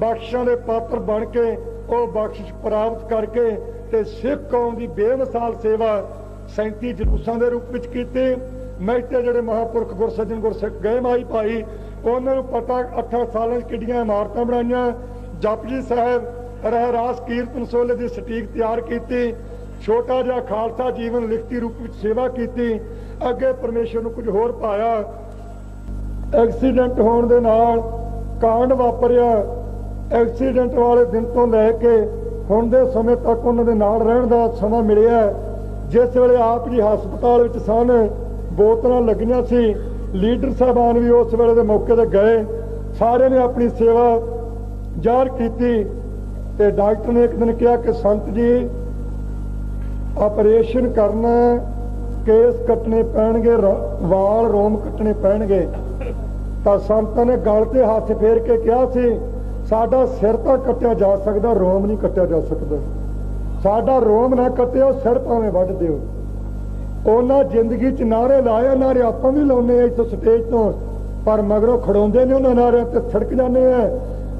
ਬਖਸ਼ਾਂ ਦੇ ਪਾਤਰ ਬਣ ਕੇ ਉਹ ਬਖਸ਼ਿਸ਼ ਪ੍ਰਾਪਤ ਕਰਕੇ ਤੇ ਸਿੱਖ ਕੌਮ ਦੀ ਬੇਮਿਸਾਲ ਸੇਵਾ 37 ਜਲੂਸਾਂ ਦੇ ਰੂਪ ਵਿੱਚ ਕੀਤੀ। ਮਹਿਤੇ ਜਿਹੜੇ ਮਹਾਂਪੁਰਖ ਗੁਰਸੱਜਣ ਗੁਰਸਿੱਖ ਗਏ ਮਾਈ ਭਾਈ, ਉਹਨਾਂ ਨੂੰ ਪਤਾ 8 ਸਾਲਾਂ 'ਚ ਕਿੱਡੀਆਂ ਇਮਾਰਤਾਂ ਬਣਾਈਆਂ। ਜਪਜੀ ਸਾਹਿਬ, ਰਹਿਰਾਸ, ਕੀਰਤਨ ਸੋਲੇ ਦੀ ਸਟੀਕ ਤਿਆਰ ਕੀਤੀ। ਛੋਟਾ ਜਿਹਾ ਖਾਲਸਾ ਜੀਵਨ ਲਿਖਤੀ ਰੂਪ ਵਿੱਚ ਸੇਵਾ ਕੀਤੀ। ਅੱਗੇ ਪਰਮੇਸ਼ਰ ਨੂੰ ਕੁਝ ਹੋਰ ਪਾਇਆ। ਐਕਸੀਡੈਂਟ ਹੋਣ ਦੇ ਨਾਲ ਕਾਂਡ ਵਾਪਰਿਆ। ਐਕਸੀਡੈਂਟ ਵਾਲੇ ਦਿਨ ਤੋਂ ਲੈ ਕੇ ਹੁਣ ਦੇ ਸਮੇਂ ਤੱਕ ਉਹਨਾਂ ਦੇ ਨਾਲ ਰਹਿਣ ਦਾ ਸਮਾਂ ਮਿਲਿਆ। ਜਿਸ ਵੇਲੇ ਆਪ ਜੀ ਹਸਪਤਾਲ ਵਿੱਚ ਸਨ, ਬੋਤਲਾਂ ਲੱਗੀਆਂ ਸੀ, ਲੀਡਰ ਸਾਹਿਬਾਨ ਵੀ ਉਸ ਵੇਲੇ ਦੇ ਮੌਕੇ ਤੇ ਗਏ। ਸਾਰਿਆਂ ਨੇ ਆਪਣੀ ਸੇਵਾ ਜ਼ਾਹਰ ਕੀਤੀ। ਤੇ ਡਾਕਟਰ ਨੇ ਇੱਕ ਦਿਨ ਕਿਹਾ ਕਿ ਸੰਤ ਜੀ ਆਪਰੇਸ਼ਨ ਕਰਨਾ, ਕੇਸ ਕੱਟਣੇ ਪੈਣਗੇ, ਵਾਲ ਰੋਮ ਕੱਟਣੇ ਪੈਣਗੇ। ਤਾਂ ਸੰਤਾਂ ਨੇ ਗਲ ਤੇ ਹੱਥ ਫੇਰ ਕੇ ਕਿਹਾ ਸੀ, ਸਾਡਾ ਸਿਰ ਤਾਂ ਕੱਟਿਆ ਜਾ ਸਕਦਾ, ਰੋਮ ਨਹੀਂ ਕੱਟਿਆ ਜਾ ਸਕਦਾ। ਸਾਡਾ ਰੋਮ ਨਾ ਕੱਟਿਓ, ਸਿਰ ਭਾਵੇਂ ਵੱਢ ਦਿਓ। ਉਹਨਾਂ ਜ਼ਿੰਦਗੀ 'ਚ ਨਾਅਰੇ ਲਾਏ, ਨਾਅਰੇ ਆਪਾਂ ਵੀ ਲਾਉਂਦੇ ਆ ਇੱਥੋਂ ਸਟੇਜ ਤੋਂ, ਪਰ ਮਗਰੋਂ ਖੜਾਉਂਦੇ ਨੇ ਉਹਨਾਂ ਨਾਅਰਿਆਂ ਤੇ ਥੜਕ ਜਾਂਦੇ ਆ।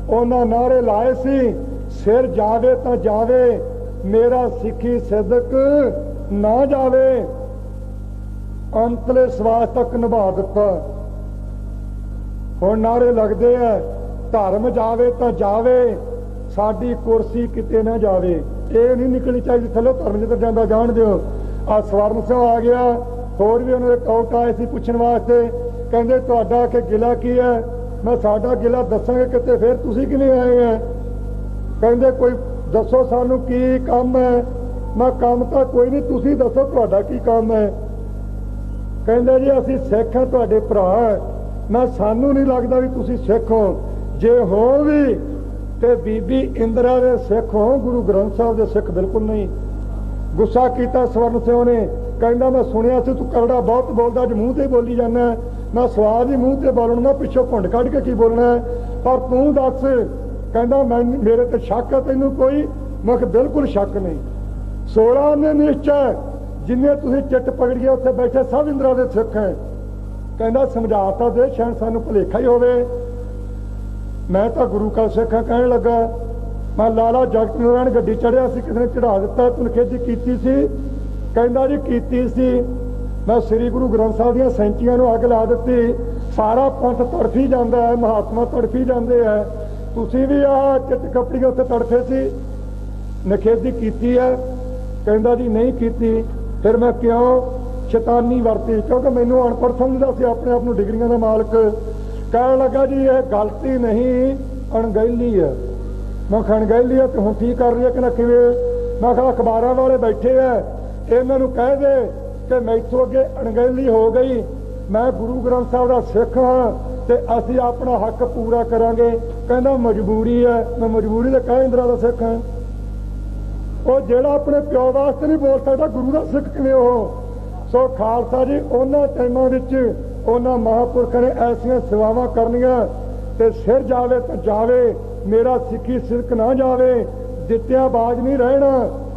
ਉਹਨਾਂ ਨਾਅਰੇ ਲਾਏ ਸੀ, ਸਿਰ ਜਾਵੇ ਤਾਂ ਜਾਵੇ, ਮੇਰਾ ਸਿੱਖੀ ਸਿਦਕ ਨਾ ਜਾਵੇ। ਅੰਤਲੇ ਸਵਾਸ ਤੱਕ ਨਿਭਾ ਦਿੱਤਾ। ਹੁਣ ਨਾਅਰੇ ਲੱਗਦੇ ਆ, ਧਰਮ ਜਾਵੇ ਤਾਂ ਜਾਵੇ, ਸਾਡੀ ਕੁਰਸੀ ਕਿਤੇ ਨਾ ਜਾਵੇ। ਇਹ ਨਹੀਂ ਨਿਕਲਣੀ ਚਾਹੀਦੀ ਥੱਲੇ, ਧਰਮ ਜਿੱਧਰ ਜਾਂਦਾ ਜਾਣ ਦਿਓ। ਆ ਸਵਰਨ ਸਿੰਘ ਆ ਗਿਆ, ਹੋਰ ਵੀ ਉਹਨਾਂ ਦੇ ਟੌਕ ਆਏ ਸੀ ਪੁੱਛਣ ਵਾਸਤੇ, ਕਹਿੰਦੇ ਤੁਹਾਡਾ ਕਿ ਗਿਲਾ ਕੀ ਹੈ? ਮੈਂ ਸਾਡਾ ਗਿਲਾ ਦੱਸਾਂਗੇ ਕਿਤੇ, ਫਿਰ ਤੁਸੀਂ ਕਿਵੇਂ ਆਏ ਆ? ਕਹਿੰਦੇ ਕੋਈ ਦੱਸੋ ਸਾਨੂੰ ਕੀ ਕੰਮ ਹੈ? ਮੈਂ ਕੰਮ ਤਾਂ ਕੋਈ ਨਹੀਂ, ਤੁਸੀਂ ਦੱਸੋ ਤੁਹਾਡਾ ਕੀ ਕੰਮ ਹੈ? ਕਹਿੰਦੇ ਜੀ ਅਸੀਂ ਸਿੱਖ ਹਾਂ, ਤੁਹਾਡੇ ਭਰਾ। ਮੈਂ ਸਾਨੂੰ ਨਹੀਂ ਲੱਗਦਾ ਵੀ ਤੁਸੀਂ ਸਿੱਖ ਹੋ, ਜੇ ਹੋ ਵੀ ਤੇ ਬੀਬੀ ਇੰਦਰਾ ਦੇ ਸਿੱਖ ਹੋ, ਗੁਰੂ ਗ੍ਰੰਥ ਸਾਹਿਬ ਦੇ ਸਿੱਖ ਬਿਲਕੁਲ ਨਹੀਂ। ਗੁੱਸਾ ਕੀਤਾ ਸਵਰਨ ਸਿੰਘ ਨੇ, ਕਹਿੰਦਾ ਮੈਂ ਸੁਣਿਆ ਸੀ ਤੂੰ ਕਰੜਾ ਬਹੁਤ ਬੋਲਦਾ, ਅੱਜ ਮੂੰਹ ਤੇ ਬੋਲੀ ਜਾਂਦਾ। ਮੈਂ ਸਵਾਦ ਹੀ ਮੂੰਹ ਤੇ ਬੋਲਣਾ, ਪਿੱਛੋਂ ਘੁੰਡ ਕੱਢ ਕੇ ਕੀ ਬੋਲਣਾ, ਪਰ ਤੂੰ ਦੱਸ। ਕਹਿੰਦਾ ਮੈਂ ਮੇਰੇ ਤੇ ਸ਼ੱਕ ਹੈ ਤੈਨੂੰ ਕੋਈ? ਮੈਂ ਕਿਹਾ ਬਿਲਕੁਲ ਸ਼ੱਕ ਨਹੀਂ। 16 ਨੇ ਨਿਸ਼ਚੈ, ਜਿੰਨੇ ਤੁਸੀਂ ਚਿੱਟ ਪਕੜੀਏ ਉੱਥੇ ਬੈਠੇ ਸਭ ਇੰਦਰਾ ਦੇ ਸਿੱਖ ਹੈ। ਕਹਿੰਦਾ ਸਮਝਾਤਾ ਦੇ, ਸ਼ਾਇਦ ਸਾਨੂੰ ਭੁਲੇਖਾ ਹੀ ਹੋਵੇ। ਮੈਂ ਤਾਂ ਗੁਰੂ ਕਾ ਸਿੱਖ ਹਾਂ। ਕਹਿਣ ਲੱਗਾ ਮੈਂ ਲਾਲਾ ਜਗਤ ਨਾਰਾਇਣ ਗੱਡੀ ਚੜਿਆ ਸੀ, ਕਿਸੇ ਨੇ ਚੜਾ ਦਿੱਤਾ, ਤੁਨਖੇਦੀ ਕੀਤੀ ਸੀ? ਕਹਿੰਦਾ ਜੀ ਕੀਤੀ ਸੀ। ਮੈਂ ਸ੍ਰੀ ਗੁਰੂ ਗ੍ਰੰਥ ਸਾਹਿਬ ਦੀਆਂ ਸੈਂਚੀਆਂ ਨੂੰ ਅੱਗ ਲਾ ਦਿੱਤੀ, ਸਾਰਾ ਪੰਥ ਤੜਫੀ ਜਾਂਦਾ ਹੈ, ਮਹਾਤਮਾ ਤੜਫੀ ਜਾਂਦੇ ਹੈ, ਤੁਸੀਂ ਵੀ ਆਹ ਚਿੱਟ ਕੱਪੜੀਆਂ ਉੱਥੇ ਤੜਫੇ ਸੀ, ਨਖੇਦੀ ਕੀਤੀ ਹੈ? ਕਹਿੰਦਾ ਜੀ ਨਹੀਂ ਕੀਤੀ। ਫਿਰ ਮੈਂ ਕਿਉਂ ਸ਼ੈਤਾਨੀ ਵਰਤੀ? ਕਿਉਂਕਿ ਮੈਨੂੰ ਅਨਪੜ੍ਹ ਸਮਝਦਾ ਸੀ ਆਪਣੇ ਆਪ ਨੂੰ ਡਿਗਰੀਆਂ ਦਾ ਮਾਲਕ। ਕਹਿਣ ਲੱਗਾ ਜੀ ਇਹ ਗਲਤੀ ਨਹੀਂ, ਅਣਗਹਿਲੀ ਹੈ। ਮੈਂ ਕਿਹਾ ਅਣਗਹਿਲੀ ਹੈ ਤੇ ਹੁਣ ਕੀ ਕਰ ਰਹੀ ਹੈ? ਕਹਿੰਦਾ ਕਿਵੇਂ? ਮੈਂ ਕਿਹਾ ਅਖਬਾਰਾਂ ਵਾਲੇ ਬੈਠੇ ਆ, ਇਹਨਾਂ ਨੂੰ ਕਹਿ ਦੇ ਕਿ ਮੈਥੋਂ ਅੱਗੇ ਅਣਗਹਿਲੀ ਹੋ ਗਈ, ਮੈਂ ਗੁਰੂ ਗ੍ਰੰਥ ਸਾਹਿਬ ਦਾ ਸਿੱਖ ਹਾਂ ਤੇ ਅਸੀਂ ਆਪਣਾ ਹੱਕ ਪੂਰਾ ਕਰਾਂਗੇ। ਕਹਿੰਦਾ ਮਜਬੂਰੀ ਹੈ। ਮੈਂ ਮਜਬੂਰੀ ਦੇ ਕਹਿ ਇੰਦਰਾ ਦਾ ਸਿੱਖ ਹਾਂ। ਉਹ ਜਿਹੜਾ ਆਪਣੇ ਪਿਓ ਵਾਸਤੇ ਨਹੀਂ ਬੋਲ ਸਕਦਾ, ਗੁਰੂ ਦਾ ਸਿੱਖ ਕਿਵੇਂ ਉਹ? ਸੋ ਖਾਲਸਾ ਜੀ, ਉਹਨਾਂ ਟਾਈਮਾਂ ਵਿੱਚ ਉਹਨਾਂ ਮਹਾਂਪੁਰਖਾਂ ਨੇ ਐਸੀਆਂ ਸੇਵਾਵਾਂ ਕਰਨੀਆਂ ਤੇ ਸਿਰ ਜਾਵੇ ਤਾਂ ਜਾਵੇ, ਮੇਰਾ ਸਿੱਖੀ ਸਿਦਕ ਨਾ ਜਾਵੇ। ਦਿੱਤਿਆਂ ਬਾਜ ਨਹੀਂ ਰਹਿਣਾ,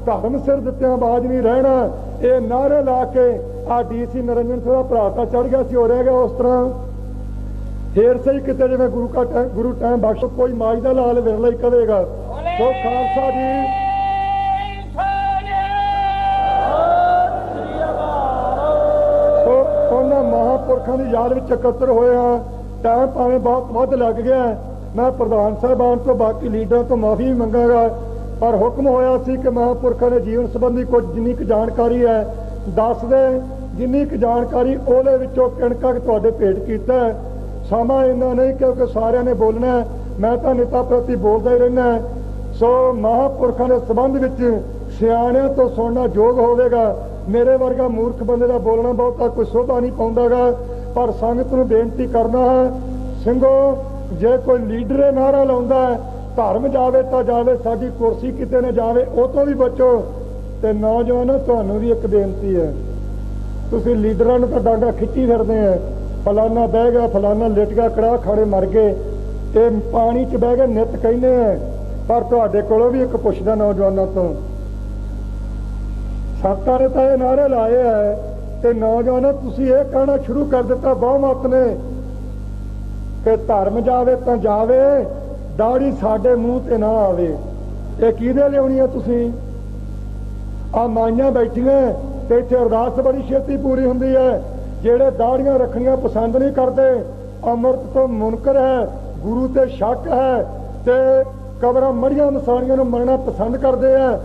ਧਰਮ ਸਿਰ ਦਿੱਤਿਆਂ ਬਾਜ ਨਹੀਂ ਰਹਿਣਾ। ਇਹ ਨਾਅਰੇ ਲਾ ਕੇ ਆ DC ਨਰਿੰਦਰ ਸਿੰਘ ਦਾ ਭਰਾ ਤਾਂ ਚੜ ਗਿਆ ਸੀ, ਹੋ ਰਿਹਾ ਗਿਆ ਉਸ ਤਰ੍ਹਾਂ। ਫੇਰ ਸਹੀ ਕਿਤੇ ਜਿਵੇਂ ਗੁਰੂ ਟਾਈਮ ਬਖਸ਼ ਕੋਈ ਮਾਜ ਦਾ ਲਾਲ ਵਿਰਲਾ ਹੀ ਕਵੇਗਾ। ਸੋ ਖਾਲਸਾ ਜੀ, ਉਹਨਾਂ ਮਹਾਂਪੁਰਖਾਂ ਦੀ ਯਾਦ ਵਿੱਚ ਇਕੱਤਰ ਹੋਏ ਹਾਂ। ਟਾਈਮ ਭਾਵੇਂ ਬਹੁਤ ਵੱਧ ਲੱਗ ਗਿਆ, ਮੈਂ ਪ੍ਰਧਾਨ ਸਾਹਿਬਾਨ ਤੋਂ ਬਾਕੀ ਲੀਡਰਾਂ ਤੋਂ ਮਾਫੀ ਮੰਗਾਂਗਾ, ਪਰ ਹੁਕਮ ਹੋਇਆ ਸੀ ਕਿ ਮਹਾਂਪੁਰਖਾਂ ਦੇ ਜੀਵਨ ਸੰਬੰਧੀ ਕੁਝ ਜਿੰਨੀ ਕੁ ਜਾਣਕਾਰੀ ਹੈ ਦੱਸ ਦੇ। ਜਿੰਨੀ ਕੁ ਜਾਣਕਾਰੀ ਉਹਦੇ ਵਿੱਚੋਂ ਕਿਣਕਾ ਤੁਹਾਡੇ ਭੇਟ ਕੀਤਾ। ਸਮਾਂ ਇੰਨਾ ਨਹੀਂ ਕਿਉਂਕਿ ਸਾਰਿਆਂ ਨੇ ਬੋਲਣਾ, ਮੈਂ ਤਾਂ ਨੇਤਾ ਪ੍ਰਤੀ ਬੋਲਦਾ ਹੀ ਰਹਿਣਾ। ਸੋ ਮਹਾਂਪੁਰਖਾਂ ਦੇ ਸੰਬੰਧ ਵਿੱਚ ਸਿਆਣਿਆਂ ਤੋਂ ਸੁਣਨਾ ਯੋਗ ਹੋਵੇਗਾ। ਮੇਰੇ ਵਰਗਾ ਮੂਰਖ ਬੰਦੇ ਦਾ ਬੋਲਣਾ ਬਹੁਤਾ ਕੋਈ ਸ਼ੋਭਾ ਨਹੀਂ ਪਾਉਂਦਾਗਾ। ਪਰ ਸੰਗਤ ਨੂੰ ਬੇਨਤੀ ਕਰਨਾ ਹੈ, ਸਿੰਘੋ, ਜੇ ਕੋਈ ਲੀਡਰ ਨਾਅਰਾ ਲਾਉਂਦਾ ਧਰਮ ਜਾਵੇ ਤਾਂ ਜਾਵੇ, ਸਾਡੀ ਕੁਰਸੀ ਕਿਤੇ ਨਾ ਜਾਵੇ, ਉਹ ਤੋਂ ਵੀ ਬਚੋ। ਤੇ ਨੌਜਵਾਨੋ, ਤੁਹਾਨੂੰ ਵੀ ਇੱਕ ਬੇਨਤੀ ਹੈ, ਤੁਸੀਂ ਲੀਡਰਾਂ ਨੂੰ ਤਾਂ ਡਾਂਗਾ ਖਿੱਚੀ ਫਿਰਦੇ ਆ, ਫਲਾਨਾ ਬਹਿ ਗਿਆ, ਫਲਾਨਾ ਲਿਟ ਗਿਆ, ਕੜਾਹ ਖਾੜੇ ਮਰ ਗਏ, ਇਹ ਪਾਣੀ 'ਚ ਬਹਿ ਗਏ ਨਿੱਤ ਕਹਿੰਦੇ ਆ। ਪਰ ਤੁਹਾਡੇ ਕੋਲੋਂ ਵੀ ਇੱਕ ਪੁੱਛਦਾ ਨੌਜਵਾਨਾਂ ਤੋਂ, ਸੰਤਾਂ ਨੇ ਤਾਂ ਇਹ ਨਾਅਰੇ ਲਾਏ ਹੈ ਤੇ ਨੌਜਵਾਨੋ ਤੁਸੀਂ ਇਹ ਕਹਿਣਾ ਸ਼ੁਰੂ ਕਰ ਦਿੱਤਾ ਬਹੁਮਤ ਨੇ ਕਿ ਧਰਮ ਜਾਵੇ ਤਾਂ ਜਾਵੇ, ਦਾੜੀ ਸਾਡੇ ਮੂੰਹ ਤੇ ਨਾ ਆਵੇ। ਇਹ ਕਿਹਦੇ ਲਿਆਉਣੀ ਹੈ? ਤੁਸੀਂ ਆ ਮਾਈਆਂ ਬੈਠੀਆਂ ਤੇ ਇੱਥੇ ਅਰਦਾਸ ਬੜੀ ਛੇਤੀ ਪੂਰੀ ਹੁੰਦੀ ਹੈ। ਜਿਹੜੇ ਦਾੜੀਆਂ ਰੱਖਣੀਆਂ ਪਸੰਦ ਨਹੀਂ ਕਰਦੇ, ਅੰਮ੍ਰਿਤ ਤੋਂ ਮੁਨਕਰ ਹੈ, ਗੁਰੂ ਤੇ ਸ਼ੱਕ ਹੈ ਤੇ ਕਬਰਾਂ ਮੜੀਆਂ ਮਸਾਣੀਆਂ ਨੂੰ ਮੰਨਣਾ ਪਸੰਦ ਕਰਦੇ ਆ,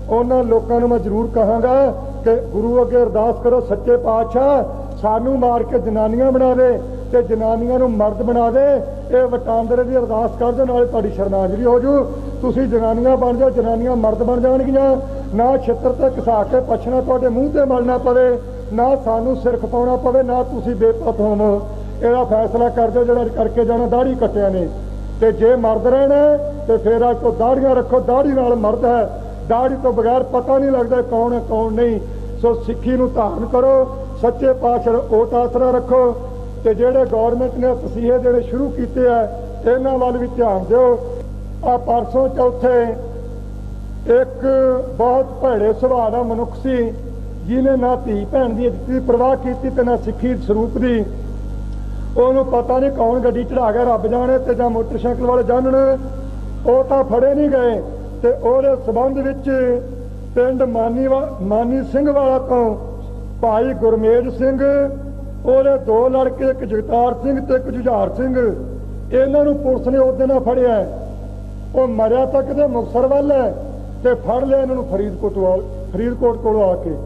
ਉਹਨਾਂ ਲੋਕਾਂ ਨੂੰ ਮੈਂ ਜ਼ਰੂਰ ਕਹਾਂਗਾ ਕਿ ਗੁਰੂ ਅੱਗੇ ਅਰਦਾਸ ਕਰੋ, ਸੱਚੇ ਪਾਤਸ਼ਾਹ ਸਾਨੂੰ ਮਾਰ ਕੇ ਜਨਾਨੀਆਂ ਬਣਾ ਦੇ ਤੇ ਜਨਾਨੀਆਂ ਨੂੰ ਮਰਦ ਬਣਾ ਦੇ। ਇਹ ਵਟਾਂਦਰੇ ਦੀ ਅਰਦਾਸ ਕਰਦੇ, ਨਾਲੇ ਤੁਹਾਡੀ ਸ਼ਰਨਾਗਰੀ ਹੋ ਜੂ। ਤੁਸੀਂ ਜਨਾਨੀਆਂ ਬਣ ਜਾਓ, ਜਨਾਨੀਆਂ ਮਰਦ ਬਣ ਜਾਣਗੀਆਂ। ਨਾ ਛਿੱਤਰ ਤੇ ਘਸਾ ਕੇ ਪਛਣਾ ਤੁਹਾਡੇ ਮੂੰਹ ਤੇ ਮਲਣਾ ਪਵੇ, ਨਾ ਸਾਨੂੰ ਸਿਰ ਖਪਾਉਣਾ ਪਵੇ, ਨਾ ਤੁਸੀਂ ਬੇਪਤ ਹੋਵੋ। ਇਹਦਾ ਫੈਸਲਾ ਕਰ ਦਿਓ ਜਿਹੜਾ ਕਰਕੇ ਜਾਣਾ ਦਾੜੀ ਕੱਟਿਆਂ ਨੇ। ਤੇ ਜੇ ਮਰਦ ਰਹਿਣਾ ਤੇ ਫਿਰ ਅੱਜ ਤੋਂ ਦਾੜੀਆਂ ਰੱਖੋ, ਦਾੜੀ ਨਾਲ ਮਰਦ ਹੈ। दाढ़ी तो बगैर पता नहीं लगता कौन है कौन नहीं। सो सिੱਖੀ ਨੂੰ धारण करो, सच्चे पातशाह ओट आसरा रखो ਤੇ ਜਿਹੜੇ गौरमेंट ने तसीहे देने शुरू किए हैं इन्हों वाल भी ध्यान दो। आ परसों चौथे एक बहुत भैड़े सुभाਅ ਦਾ मनुख सी जिन्हें ना धी भैन की इज्जत की परवाह की ते ना सिੱਖੀ स्वरूप की। ਉਹਨੂੰ पता नहीं कौन ਗੱਡੀ चढ़ा गया रब जाने ਤੇ ਜਾਂ मोटरसाइकिल वाले जानन, ਉਹ ਤਾਂ ਫੜੇ नहीं गए। ਤੇ ਉਹਦੇ ਸਬੰਧ ਵਿੱਚ ਪਿੰਡ ਮਾਨੀ ਸਿੰਘ ਵਾਲਾ ਤੋਂ ਭਾਈ ਗੁਰਮੇਜ ਸਿੰਘ, ਉਹਦੇ ਦੋ ਲੜਕੇ ਇੱਕ ਜਗਤਾਰ ਸਿੰਘ ਤੇ ਇੱਕ ਜੁਝਾਰ ਸਿੰਘ, ਇਹਨਾਂ ਨੂੰ ਪੁਲਿਸ ਨੇ ਉਹਦੇ ਨਾਲ ਫੜਿਆ। ਉਹ ਮਰਿਆ ਤਾਂ ਕਿਤੇ ਮੁਕਤਸਰ ਵੱਲ ਹੈ ਤੇ ਫੜ ਲਿਆ ਇਹਨਾਂ ਨੂੰ ਫਰੀਦਕੋਟ ਕੋਲੋਂ ਆ ਕੇ।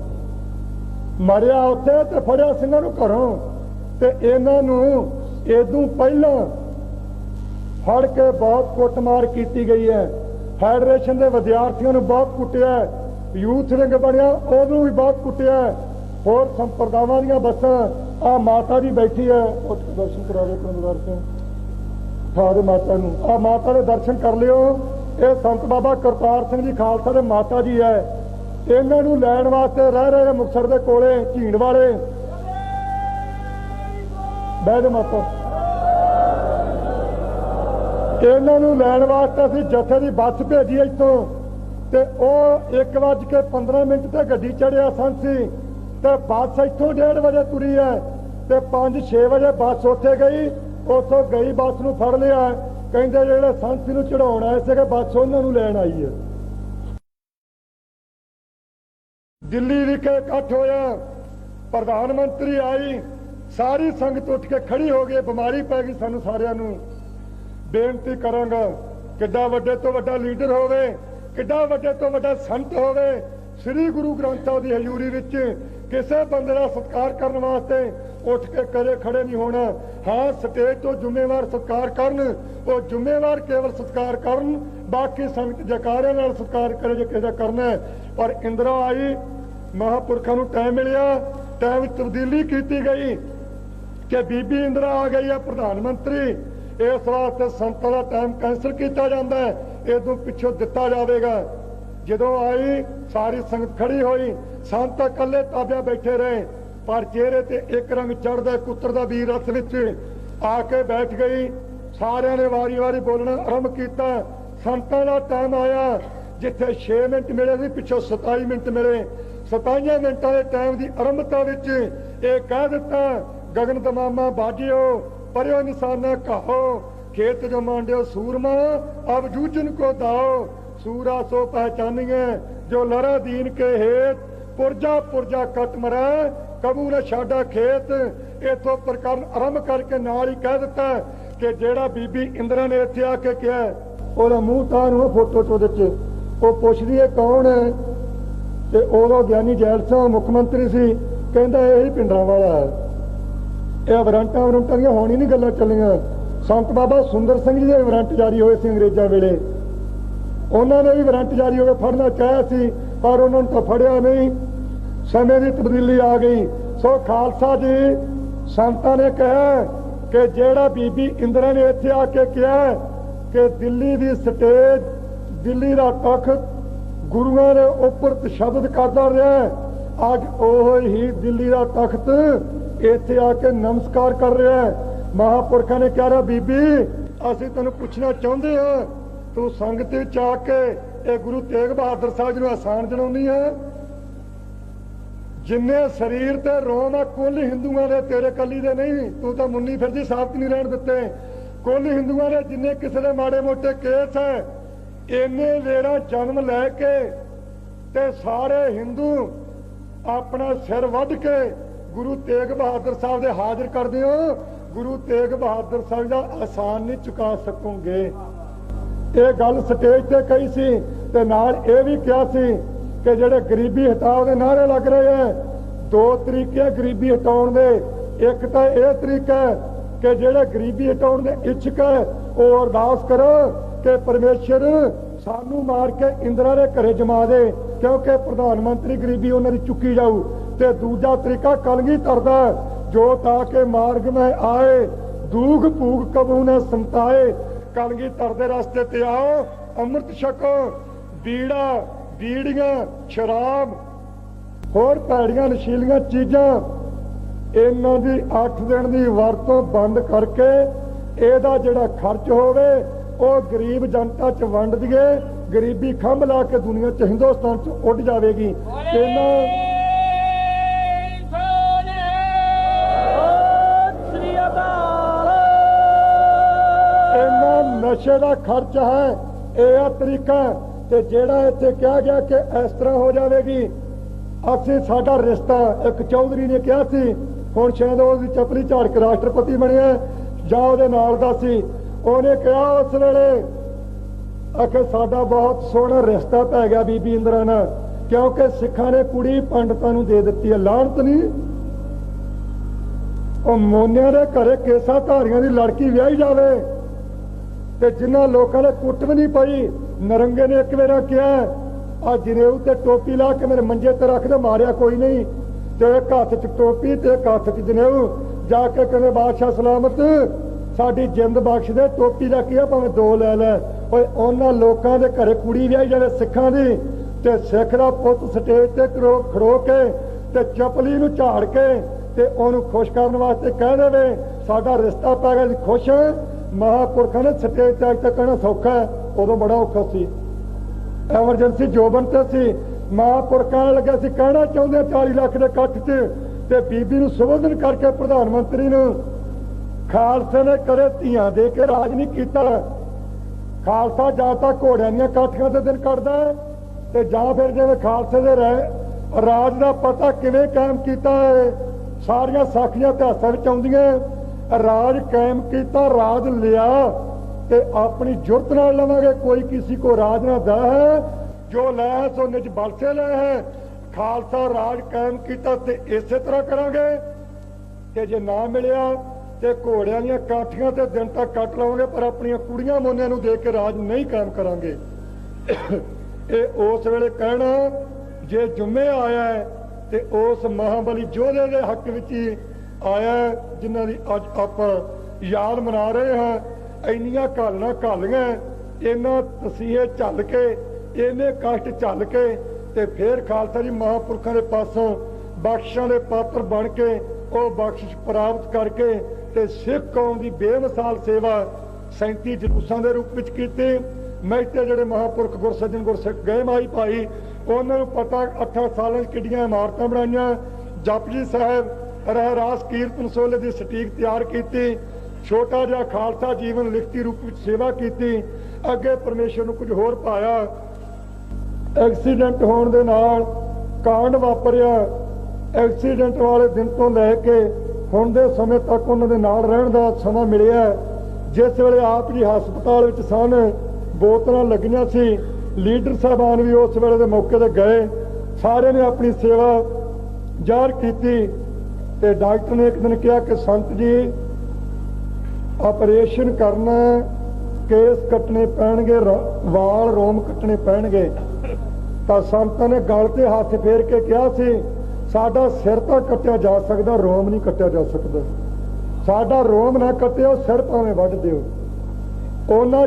ਮਰਿਆ ਉੱਥੇ ਤੇ ਫੜਿਆ ਸਿੰਘਾਂ ਨੂੰ ਘਰੋਂ ਤੇ ਇਹਨਾਂ ਨੂੰ ਇਦੋਂ ਪਹਿਲਾਂ ਫੜ ਕੇ ਬਹੁਤ ਕੁੱਟਮਾਰ ਕੀਤੀ ਗਈ ਹੈ। ਫੈਡਰੇਸ਼ਨ ਦੇ ਵਿਦਿਆਰਥੀਆਂ ਨੂੰ ਬਹੁਤ ਕੁੱਟਿਆ, ਯੂਥ ਵਿੰਗ ਬਣਿਆ ਉਹਨੂੰ ਵੀ ਬਹੁਤ ਕੁੱਟਿਆ। ਹੋਰ ਸੰਪਰਦਾਵਾਂ ਦੀਆਂ ਬੱਸਾਂ ਆ ਮਾਤਾ ਜੀ ਬੈਠੀ ਹੈ, ਉੱਥੇ ਦਰਸ਼ਨ ਕਰਾ ਦਿਓ ਕੁਲਵਿੰਦਰ ਸਿੰਘ ਸਾਰੇ ਮਾਤਾ ਨੂੰ। ਆ ਮਾਤਾ ਦੇ ਦਰਸ਼ਨ ਕਰ ਲਿਓ। ਇਹ ਸੰਤ ਬਾਬਾ ਕਰਤਾਰ ਸਿੰਘ ਜੀ ਖਾਲਸਾ ਦੇ ਮਾਤਾ ਜੀ ਹੈ। ਇਹਨਾਂ ਨੂੰ ਲੈਣ ਵਾਸਤੇ ਰਹਿ ਰਹੇ ਮੁਕਤਸਰ ਦੇ ਕੋਲੇ ਝੀਂਡ ਵਾਲੇ। ਬਹਿ ਜਾਓ ਮਾਤਾ। ਇਹਨਾਂ ਨੂੰ ਲੈਣ ਵਾਸਤੇ ਅਸੀਂ ਜਥੇ ਦੀ ਬੱਸ ਭੇਜੀ ਇੱਥੋਂ ਤੇ ਉਹ 1:15 ਤੇ ਗੱਡੀ ਚੜਿਆ ਸੰਸੀ ਤੇ ਬੱਸ ਇੱਥੋਂ 1:30 ਵਜੇ ਤੁਰੀ ਹੈ ਤੇ 5-6 ਵਜੇ ਬੱਸ ਉੱਥੇ ਗਈ। ਉੱਥੋਂ ਗਈ ਬੱਸ ਨੂੰ ਫੜ ਲਿਆ, ਕਹਿੰਦੇ ਜਿਹੜੇ ਸੰਸੀ ਨੂੰ ਚੜਾਉਣ ਆਏ ਸੀਗੇ ਬੱਸ ਉਹਨਾਂ ਨੂੰ ਲੈਣ ਆਈ ਹੈ। ਦਿੱਲੀ ਵਿਖੇ ਇਕੱਠ ਹੋਇਆ, ਪ੍ਰਧਾਨ ਮੰਤਰੀ ਆਈ, ਸਾਰੀ ਸੰਗਤ ਉੱਠ ਕੇ ਖੜੀ ਹੋ ਗਈ। ਬਿਮਾਰੀ ਪੈ ਗਈ ਸਾਨੂੰ ਸਾਰਿਆਂ ਨੂੰ। ਬੇਨਤੀ ਕਰਾਂਗਾ ਕਿੱਡਾ ਵੱਡੇ ਤੋਂ ਵੱਡਾ ਲੀਡਰ ਹੋਵੇ, ਕਿੱਡਾ ਵੱਡੇ ਤੋਂ ਵੱਡਾ ਸੰਤ ਹੋਵੇ, ਸ੍ਰੀ ਗੁਰੂ ਗ੍ਰੰਥ ਸਾਹਿਬ ਦੀ ਹਜ਼ੂਰੀ ਵਿੱਚ ਕਿਸੇ ਬੰਦੇ ਦਾ ਸਤਿਕਾਰ ਕਰਨ ਵਾਸਤੇ ਉੱਠ ਕੇ ਕਦੇ ਖੜੇ ਨਹੀਂ ਹੋਣਾ। ਹਾਂ, ਸਟੇਜ ਤੋਂ ਜ਼ਿੰਮੇਵਾਰ ਸਤਿਕਾਰ ਕਰਨ, ਉਹ ਜ਼ਿੰਮੇਵਾਰ ਕੇਵਲ ਸਤਿਕਾਰ ਕਰਨ, ਬਾਕੀ ਸੰਗਤ ਜਕਾਰਿਆਂ ਨਾਲ ਸਤਿਕਾਰ ਕਰੇ ਜੇ ਕਿਸੇ ਦਾ ਕਰਨਾ ਹੈ। ਪਰ ਇੰਦਰਾ ਆਈ, ਮਹਾਂਪੁਰਖਾਂ ਨੂੰ ਟਾਈਮ ਮਿਲਿਆ, ਟਾਈਮ ਵਿੱਚ ਤਬਦੀਲੀ ਕੀਤੀ ਗਈ ਕਿ ਬੀਬੀ ਇੰਦਰਾ ਆ ਗਈ ਹੈ ਪ੍ਰਧਾਨ ਮੰਤਰੀ। ਇਸ ਵਾਸਤੇ ਸੰਤਾਂ ਦਾ ਟਾਈਮ ਕੈਂਸਲ ਕੀਤਾ ਜਾਂਦਾ ਹੈ, ਇਹਦੋਂ ਪਿੱਛੋਂ ਦਿੱਤਾ ਜਾਵੇਗਾ। ਜਦੋਂ ਆਈ ਸਾਰੀ ਸੰਗਤ ਖੜੀ ਹੋਈ, ਸੰਤ ਇਕੱਲੇ ਤਾਬਿਆਂ ਬੈਠੇ ਰਹੇ, ਪਰ ਚਿਹਰੇ ਤੇ ਇੱਕ ਰੰਗ ਚੜ੍ਹਦਾ ਕੁੱਤਰ ਦਾ ਵੀਰ ਰਸ ਵਿੱਚ ਆ ਕੇ ਬੈਠ ਗਈ। ਸਾਰਿਆਂ ਨੇ ਵਾਰੀ-ਵਾਰੀ ਬੋਲਣਾ ਆਰੰਭ ਕੀਤਾ। ਸੰਤਾਂ ਦਾ ਟਾਈਮ ਆਇਆ ਜਿੱਥੇ 6 ਮਿੰਟ ਮਿਲੇ ਸੀ, ਪਿੱਛੋਂ 27 ਮਿੰਟ ਮਿਲੇ। 27 ਮਿੰਟਾਂ ਦੇ ਟਾਈਮ ਦੀ ਆਰੰਭਤਾ ਵਿੱਚ ਇਹ ਕਹਿ ਦਿੱਤਾ, ਗਗਨ ਤਮਾਮਾ ਬਾਜਿਓ ਪਰਿਓ ਨਿਸ਼ਾਨਾ ਕਹੋ, खेत जो मांडियो सूरमा अब जूझन को दाओ, सूरा सो पहचानिए जो लड़ा दीन के हेत, पुरजा पुरजा कट मरै कबू ने छाड़ा खेत। इथों प्रकरण आरंभ करके नाल ही कह दिता कि जेड़ा बीबी इंदिरा ने इत्थे आके कहा, ओहदा मूंह तां नूं फोटो चो विच वो पुछदी है कौन है, ते उदों ज्ञानी जैल सिंह मुख मंत्री सी, कहंदा यही पिंडां वाला है। यह वारंटां ਦੀਆਂ ਹੁਣ ਹੀ नहीं गल्लां ਚੱਲੀਆਂ। संत बाबा सुंदर सिंह जी के वारंट जारी हुए सी अंग्रेजा वेले, उन्होंने भी वारंट जारी हो फड़ना चाहा सी पर उन्होंने तो फड़िया नहीं। समय की तब्दीली आ गई। सो खालसा जी संतां ने कहा कि जेड़ा बीबी इंदिरा ने इत्थे आके कहा कि दिल्ली की स्टेज, दिल्ली का तख्त गुरुआं ने उपर तशद्दद करता रहा, अज ओह ही दिल्ली का तख्त इत्थे आके नमस्कार कर रहा है। महापुरखा ने कहा बीबी असीं तैनूं पुछना चाहुंदे हां, तू संगत विच आके ये गुरु तेग बहादुर साहब जी नूं एहसान जणाउंदी है। जिन्ने शरीर ते रोम आ कुल हिंदुआं दे, तेरे कली दे नहीं, तू तां मुन्नी फिरदी साबित नहीं रहण दित्ते। कुल हिंदुआं दे जिन्ने किसी दे माड़े मोटे केस है, इन्ने वेड़ा जन्म लैके ते सारे हिंदू अपना सिर वध के गुरु तेग बहादुर साहब दे हाजिर कर दिओ। गुरु तेग बहादुर साहब का एहसान नहीं चुका सकोगे। ये गल स्टेज ते कही सी ते नाल ये भी कहा सी कि जेड़े गरीबी हटाओ दे नारे लग रहे हैं, दो तरीके गरीबी हटाउण दे। एक तो यह तरीका है कि जेड़े गरीबी हटाउण दे इच्छुक है वो अरदास करो कि परमेश्वर सानू मार के इंदिरा दे घरे जमा दे, क्योंकि प्रधानमंत्री गरीबी उन्हां दी चुकी जाऊ। ते दूजा तरीका कलगीधर दा, जो ताके मार्ग में आए दूग भूग कबू न संताए। कलगीधर दे रास्ते ते आओ, अमृत छको, बीड़ा ਬੀੜੀਆਂ, ਸ਼ਰਾਬ, ਹੋਰ ਭੈੜੀਆਂ ਨਸ਼ੀਲੀਆਂ ਚੀਜ਼ਾਂ ਇਹਨਾਂ ਦੀ 8 ਦਿਨ ਦੀ ਵਰਤੋਂ ਬੰਦ ਕਰਕੇ ਇਹਦਾ ਜਿਹੜਾ ਖਰਚ ਹੋਵੇ ਉਹ ਗਰੀਬ ਜਨਤਾ 'ਚ ਵੰਡ ਦਈਏ। ਗਰੀਬੀ ਖੰਭ ਲਾ ਕੇ ਦੁਨੀਆ 'ਚ, ਹਿੰਦੁਸਤਾਨ 'ਚ ਉੱਡ ਜਾਵੇਗੀ। ਇਹਨਾਂ ਨਸ਼ੇ ਦਾ ਖਰਚ ਹੈ, ਇਹ ਆ ਤਰੀਕਾ। ਤੇ ਜਿਹੜਾ ਇੱਥੇ ਕਿਹਾ ਗਿਆ ਕਿ ਇਸ ਤਰ੍ਹਾਂ ਹੋ ਜਾਵੇਗੀ, ਅਸੀਂ ਸਾਡਾ ਰਿਸ਼ਤਾ, ਇੱਕ ਚੌਧਰੀ ਨੇ ਕਿਹਾ ਸੀ, ਹੁਣ ਸ਼ਾਇਦ ਉਹਦੀ ਚਪਲੀ ਝਾੜ ਕੇ ਰਾਸ਼ਟਰਪਤੀ ਬਣਿਆ ਜਾਂ ਉਹਦੇ ਨਾਲ ਦਾ ਸੀ, ਉਹਨੇ ਕਿਹਾ ਉਸ ਵੇਲੇ ਕਿ ਸਾਡਾ ਬਹੁਤ ਸੋਹਣਾ ਰਿਸ਼ਤਾ ਪੈ ਗਿਆ ਬੀਬੀ ਇੰਦਰਾ ਨਾਲ, ਕਿਉਂਕਿ ਸਿੱਖਾਂ ਨੇ ਕੁੜੀ ਪੰਡਤਾਂ ਨੂੰ ਦੇ ਦਿੱਤੀ ਹੈ। ਲਾਹਨਤ ਨਹੀਂ, ਉਹ ਮੋਨਿਆਂ ਦੇ ਘਰੇ ਕੇਸਾਂ ਧਾਰੀਆਂ ਦੀ ਲੜਕੀ ਵਿਆਹੀ ਜਾਵੇ ਤੇ ਜਿਨ੍ਹਾਂ ਲੋਕਾਂ ਨੇ ਕੁੱਟ ਵੀ ਨਹੀਂ ਪਈ। ਨਰੰਗੇ ਨੇ ਇੱਕ ਵੇਰਾ ਕਿਹਾ, ਆ ਜਨੇਊ ਤੇ ਟੋਪੀ ਲਾ ਕੇ ਮੇਰੇ ਮੰਜੇ ਤੇ ਰੱਖ ਦੇ, ਮਾਰਿਆ ਕੋਈ ਨਹੀਂ, ਤੇ ਇੱਕ ਹੱਥ 'ਚ ਟੋਪੀ ਤੇ ਇੱਕ ਹੱਥ 'ਚ ਜਨੇਊ, ਜਾ ਕੇ ਕਹਿੰਦੇ ਬਾਦਸ਼ਾਹ ਸਲਾਮਤ ਸਾਡੀ ਜਿੰਦ ਬਖਸ਼ ਦੇ, ਟੋਪੀ ਦਾ ਕੀ ਆ ਭਾਵੇਂ 2 ਲੈ ਲੈ। ਓਏ ਉਹਨਾਂ ਲੋਕਾਂ ਦੇ ਘਰੇ ਕੁੜੀ ਵਿਆਹੀ ਜਾਵੇ ਸਿੱਖਾਂ ਦੀ, ਤੇ ਸਿੱਖ ਦਾ ਪੁੱਤ ਸਟੇਜ ਤੇ ਖੜੋ ਕੇ ਤੇ ਚਪਲੀ ਨੂੰ ਝਾੜ ਕੇ ਤੇ ਉਹਨੂੰ ਖੁਸ਼ ਕਰਨ ਵਾਸਤੇ ਕਹਿ ਦੇਵੇ ਸਾਡਾ ਰਿਸ਼ਤਾ ਪੈ ਗਿਆ, ਖੁਸ਼ ਹੈ। ਮਹਾਂਪੁਰਖਾਂ ਨੇ ਸਟੇਜ ਤੇ ਅੱਜ ਤੱਕ ਕਹਿਣਾ ਸੌਖਾ ਹੈ, ਉਦੋਂ ਬੜਾ ਔਖਾ ਸੀ, ਐਮਰਜੈਂਸੀ ਜੋਬਨ ਤੇ ਸੀ। ਮਹਾਂਪੁਰਖਾਂ ਨੇ ਲੱਗਿਆ ਸੀ ਕਹਿਣਾ ਚਾਹੁੰਦੇ 40 ਲੱਖ ਦੇ ਇਕੱਠ 'ਚ, ਤੇ ਬੀਬੀ ਨੂੰ ਸੰਬੋਧਨ ਕਰਕੇ ਪ੍ਰਧਾਨ ਮੰਤਰੀ ਨੂੰ, ਖਾਲਸੇ ਨੇ ਕਦੇ ਧੀਆਂ ਦੇ ਕੇ ਰਾਜ ਨਹੀਂ ਕੀਤਾ। ਖਾਲਸਾ ਜਾਂ ਤਾਂ ਘੋੜਿਆਂ ਦੀਆਂ ਕਾਠੀਆਂ ਤੇ ਦਿਨ ਕੱਢਦਾ ਤੇ ਜਾਂ ਫਿਰ ਜਿਵੇਂ ਖਾਲਸੇ ਦੇ ਰਾਜ ਦਾ ਪਤਾ ਕਿਵੇਂ ਕਾਇਮ ਕੀਤਾ ਹੈ, ਸਾਰੀਆਂ ਸਾਖੀਆਂ ਇਤਿਹਾਸਾਂ ਵਿੱਚ ਆਉਂਦੀਆਂ। ਰਾਜ ਕਾਇਮ ਕੀਤਾ, ਰਾਜ ਲਿਆ ਤੇ ਆਪਣੀ ਜੁਰਤ ਨਾਲ ਲਵਾਂਗੇ। ਕੋਈ ਕਿਸੇ ਕੋ ਰਾਜ ਨਾ ਦਾ ਹੈ, ਜੋ ਲੈ ਹੈ ਸੋ ਨਿਜ ਬਲ ਸੇ ਲੈ ਹੈ। ਖਾਲਸਾ ਰਾਜ ਕਾਇਮ ਕੀਤਾ ਤੇ ਇਸੇ ਤਰ੍ਹਾਂ ਕਰਾਂਗੇ ਕਿ ਜੇ ਨਾ ਮਿਲਿਆ ਤੇ ਘੋੜਿਆਂ ਦੀਆਂ ਕਾਠੀਆਂ ਤੇ ਦਿਨ ਤੱਕ ਕੱਟ ਲਵਾਂਗੇ, ਪਰ ਆਪਣੀਆਂ ਕੁੜੀਆਂ ਮੋਨਿਆਂ ਨੂੰ ਦੇ ਕੇ ਰਾਜ ਨਹੀਂ ਕਾਇਮ ਕਰਾਂਗੇ। ਇਹ ਉਸ ਵੇਲੇ ਕਹਿਣਾ ਜੇ ਜੁਮੇ ਆਇਆ ਹੈ ਤੇ ਉਸ ਮਹਾਬਲੀ ਯੋਧੇ ਦੇ ਹੱਕ ਵਿੱਚ ਹੀ ਆਇਆ ਜਿਨ੍ਹਾਂ ਦੀ ਅੱਜ ਆਪਾਂ ਯਾਦ ਮਨਾ ਰਹੇ ਹਾਂ। ਇੰਨੀਆਂ ਘਾਲਣਾ ਘਾਲੀਆਂ, ਇਹਨਾਂ ਤਸੀਹੇ ਝੱਲ ਕੇ, ਇਹਨੇ ਕਸ਼ਟ ਝੱਲ ਕੇ ਤੇ ਫਿਰ ਖਾਲਸਾ ਜੀ ਮਹਾਂਪੁਰਖਾਂ ਦੇ ਪਾਸੋਂ ਬਖਸ਼ਿਸ਼ਾਂ ਦੇ ਪਾਤਰ ਬਣ ਕੇ ਉਹ ਬਖਸ਼ਿਸ਼ ਪ੍ਰਾਪਤ ਕਰਕੇ ਤੇ ਸਿੱਖ ਕੌਮ ਦੀ ਬੇਮਿਸਾਲ ਸੇਵਾ 37 ਜਲੂਸਾਂ ਦੇ ਰੂਪ ਵਿੱਚ ਕੀਤੀ। ਮਹਿਤੇ ਜਿਹੜੇ ਮਹਾਂਪੁਰਖ ਗੁਰਸੱਜਣ ਗੁਰਸਿੱਖ ਗਏ ਮਾਈ ਭਾਈ, ਉਹਨਾਂ ਨੂੰ ਪਤਾ 8 ਸਾਲਾਂ 'ਚ ਕਿੱਡੀਆਂ ਇਮਾਰਤਾਂ ਬਣਾਈਆਂ। ਜਪਜੀ ਸਾਹਿਬ ਰਹਿਰਾਸ ਕੀਰਤਨ ਸੋਲੇ ਦੀ ਸਟੀਕ ਤਿਆਰ ਕੀਤੀ। ਛੋਟਾ ਜਿਹਾ ਖਾਲਸਾ ਜੀਵਨ ਲਿਖਤੀ ਰੂਪ ਵਿੱਚ ਸੇਵਾ ਕੀਤੀ। ਅੱਗੇ ਪਰਮੇਸ਼ਰ ਨੂੰ ਕੁਝ ਹੋਰ ਪਾਇਆ। ਐਕਸੀਡੈਂਟ ਹੋਣ ਦੇ ਨਾਲ ਕਾਂਡ ਵਾਪਰਿਆ। ਐਕਸੀਡੈਂਟ ਵਾਲੇ ਦਿਨ ਤੋਂ ਲੈ ਕੇ ਹੁਣ ਦੇ ਸਮੇਂ ਤੱਕ ਉਹਨਾਂ ਦੇ ਨਾਲ ਰਹਿਣ ਦਾ ਸਮਾਂ ਮਿਲਿਆ। ਜਿਸ ਵੇਲੇ ਆਪ ਜੀ ਹਸਪਤਾਲ ਵਿੱਚ ਸਨ, ਬੋਤਲਾਂ ਲੱਗੀਆਂ ਸੀ, ਲੀਡਰ ਸਾਹਿਬਾਨ ਵੀ ਉਸ ਵੇਲੇ ਦੇ ਮੌਕੇ ਤੇ ਗਏ, ਸਾਰਿਆਂ ਨੇ ਆਪਣੀ ਸੇਵਾ ਜ਼ਾਹਰ ਕੀਤੀ। ਤੇ ਡਾਕਟਰ ਨੇ ਇੱਕ ਦਿਨ ਕਿਹਾ ਕਿ ਸੰਤ ਜੀ ਆਪਰੇਸ਼ਨ ਕਰਨਾ, ਕੇਸ ਕੱਟਣੇ ਪੈਣਗੇ, ਵਾਲ ਰੋਮ ਕੱਟਣੇ ਪੈਣਗੇ। ਤਾਂ ਸੰਤਾਂ ਨੇ ਗਲ ਤੇ ਹੱਥ ਫੇਰ ਕੇ ਕਿਹਾ ਸੀ ਸਾਡਾ ਸਿਰ ਤਾਂ ਕੱਟਿਆ ਜਾ ਸਕਦਾ, ਰੋਮ ਨਹੀਂ ਕੱਟਿਆ ਜਾ ਸਕਦਾ। ਸਾਡਾ ਰੋਮ ਨਾ ਕੱਟਿਓ, ਸਿਰ ਭਾਵੇਂ ਵੱਢ ਦਿਓ। ਉਹਨਾਂ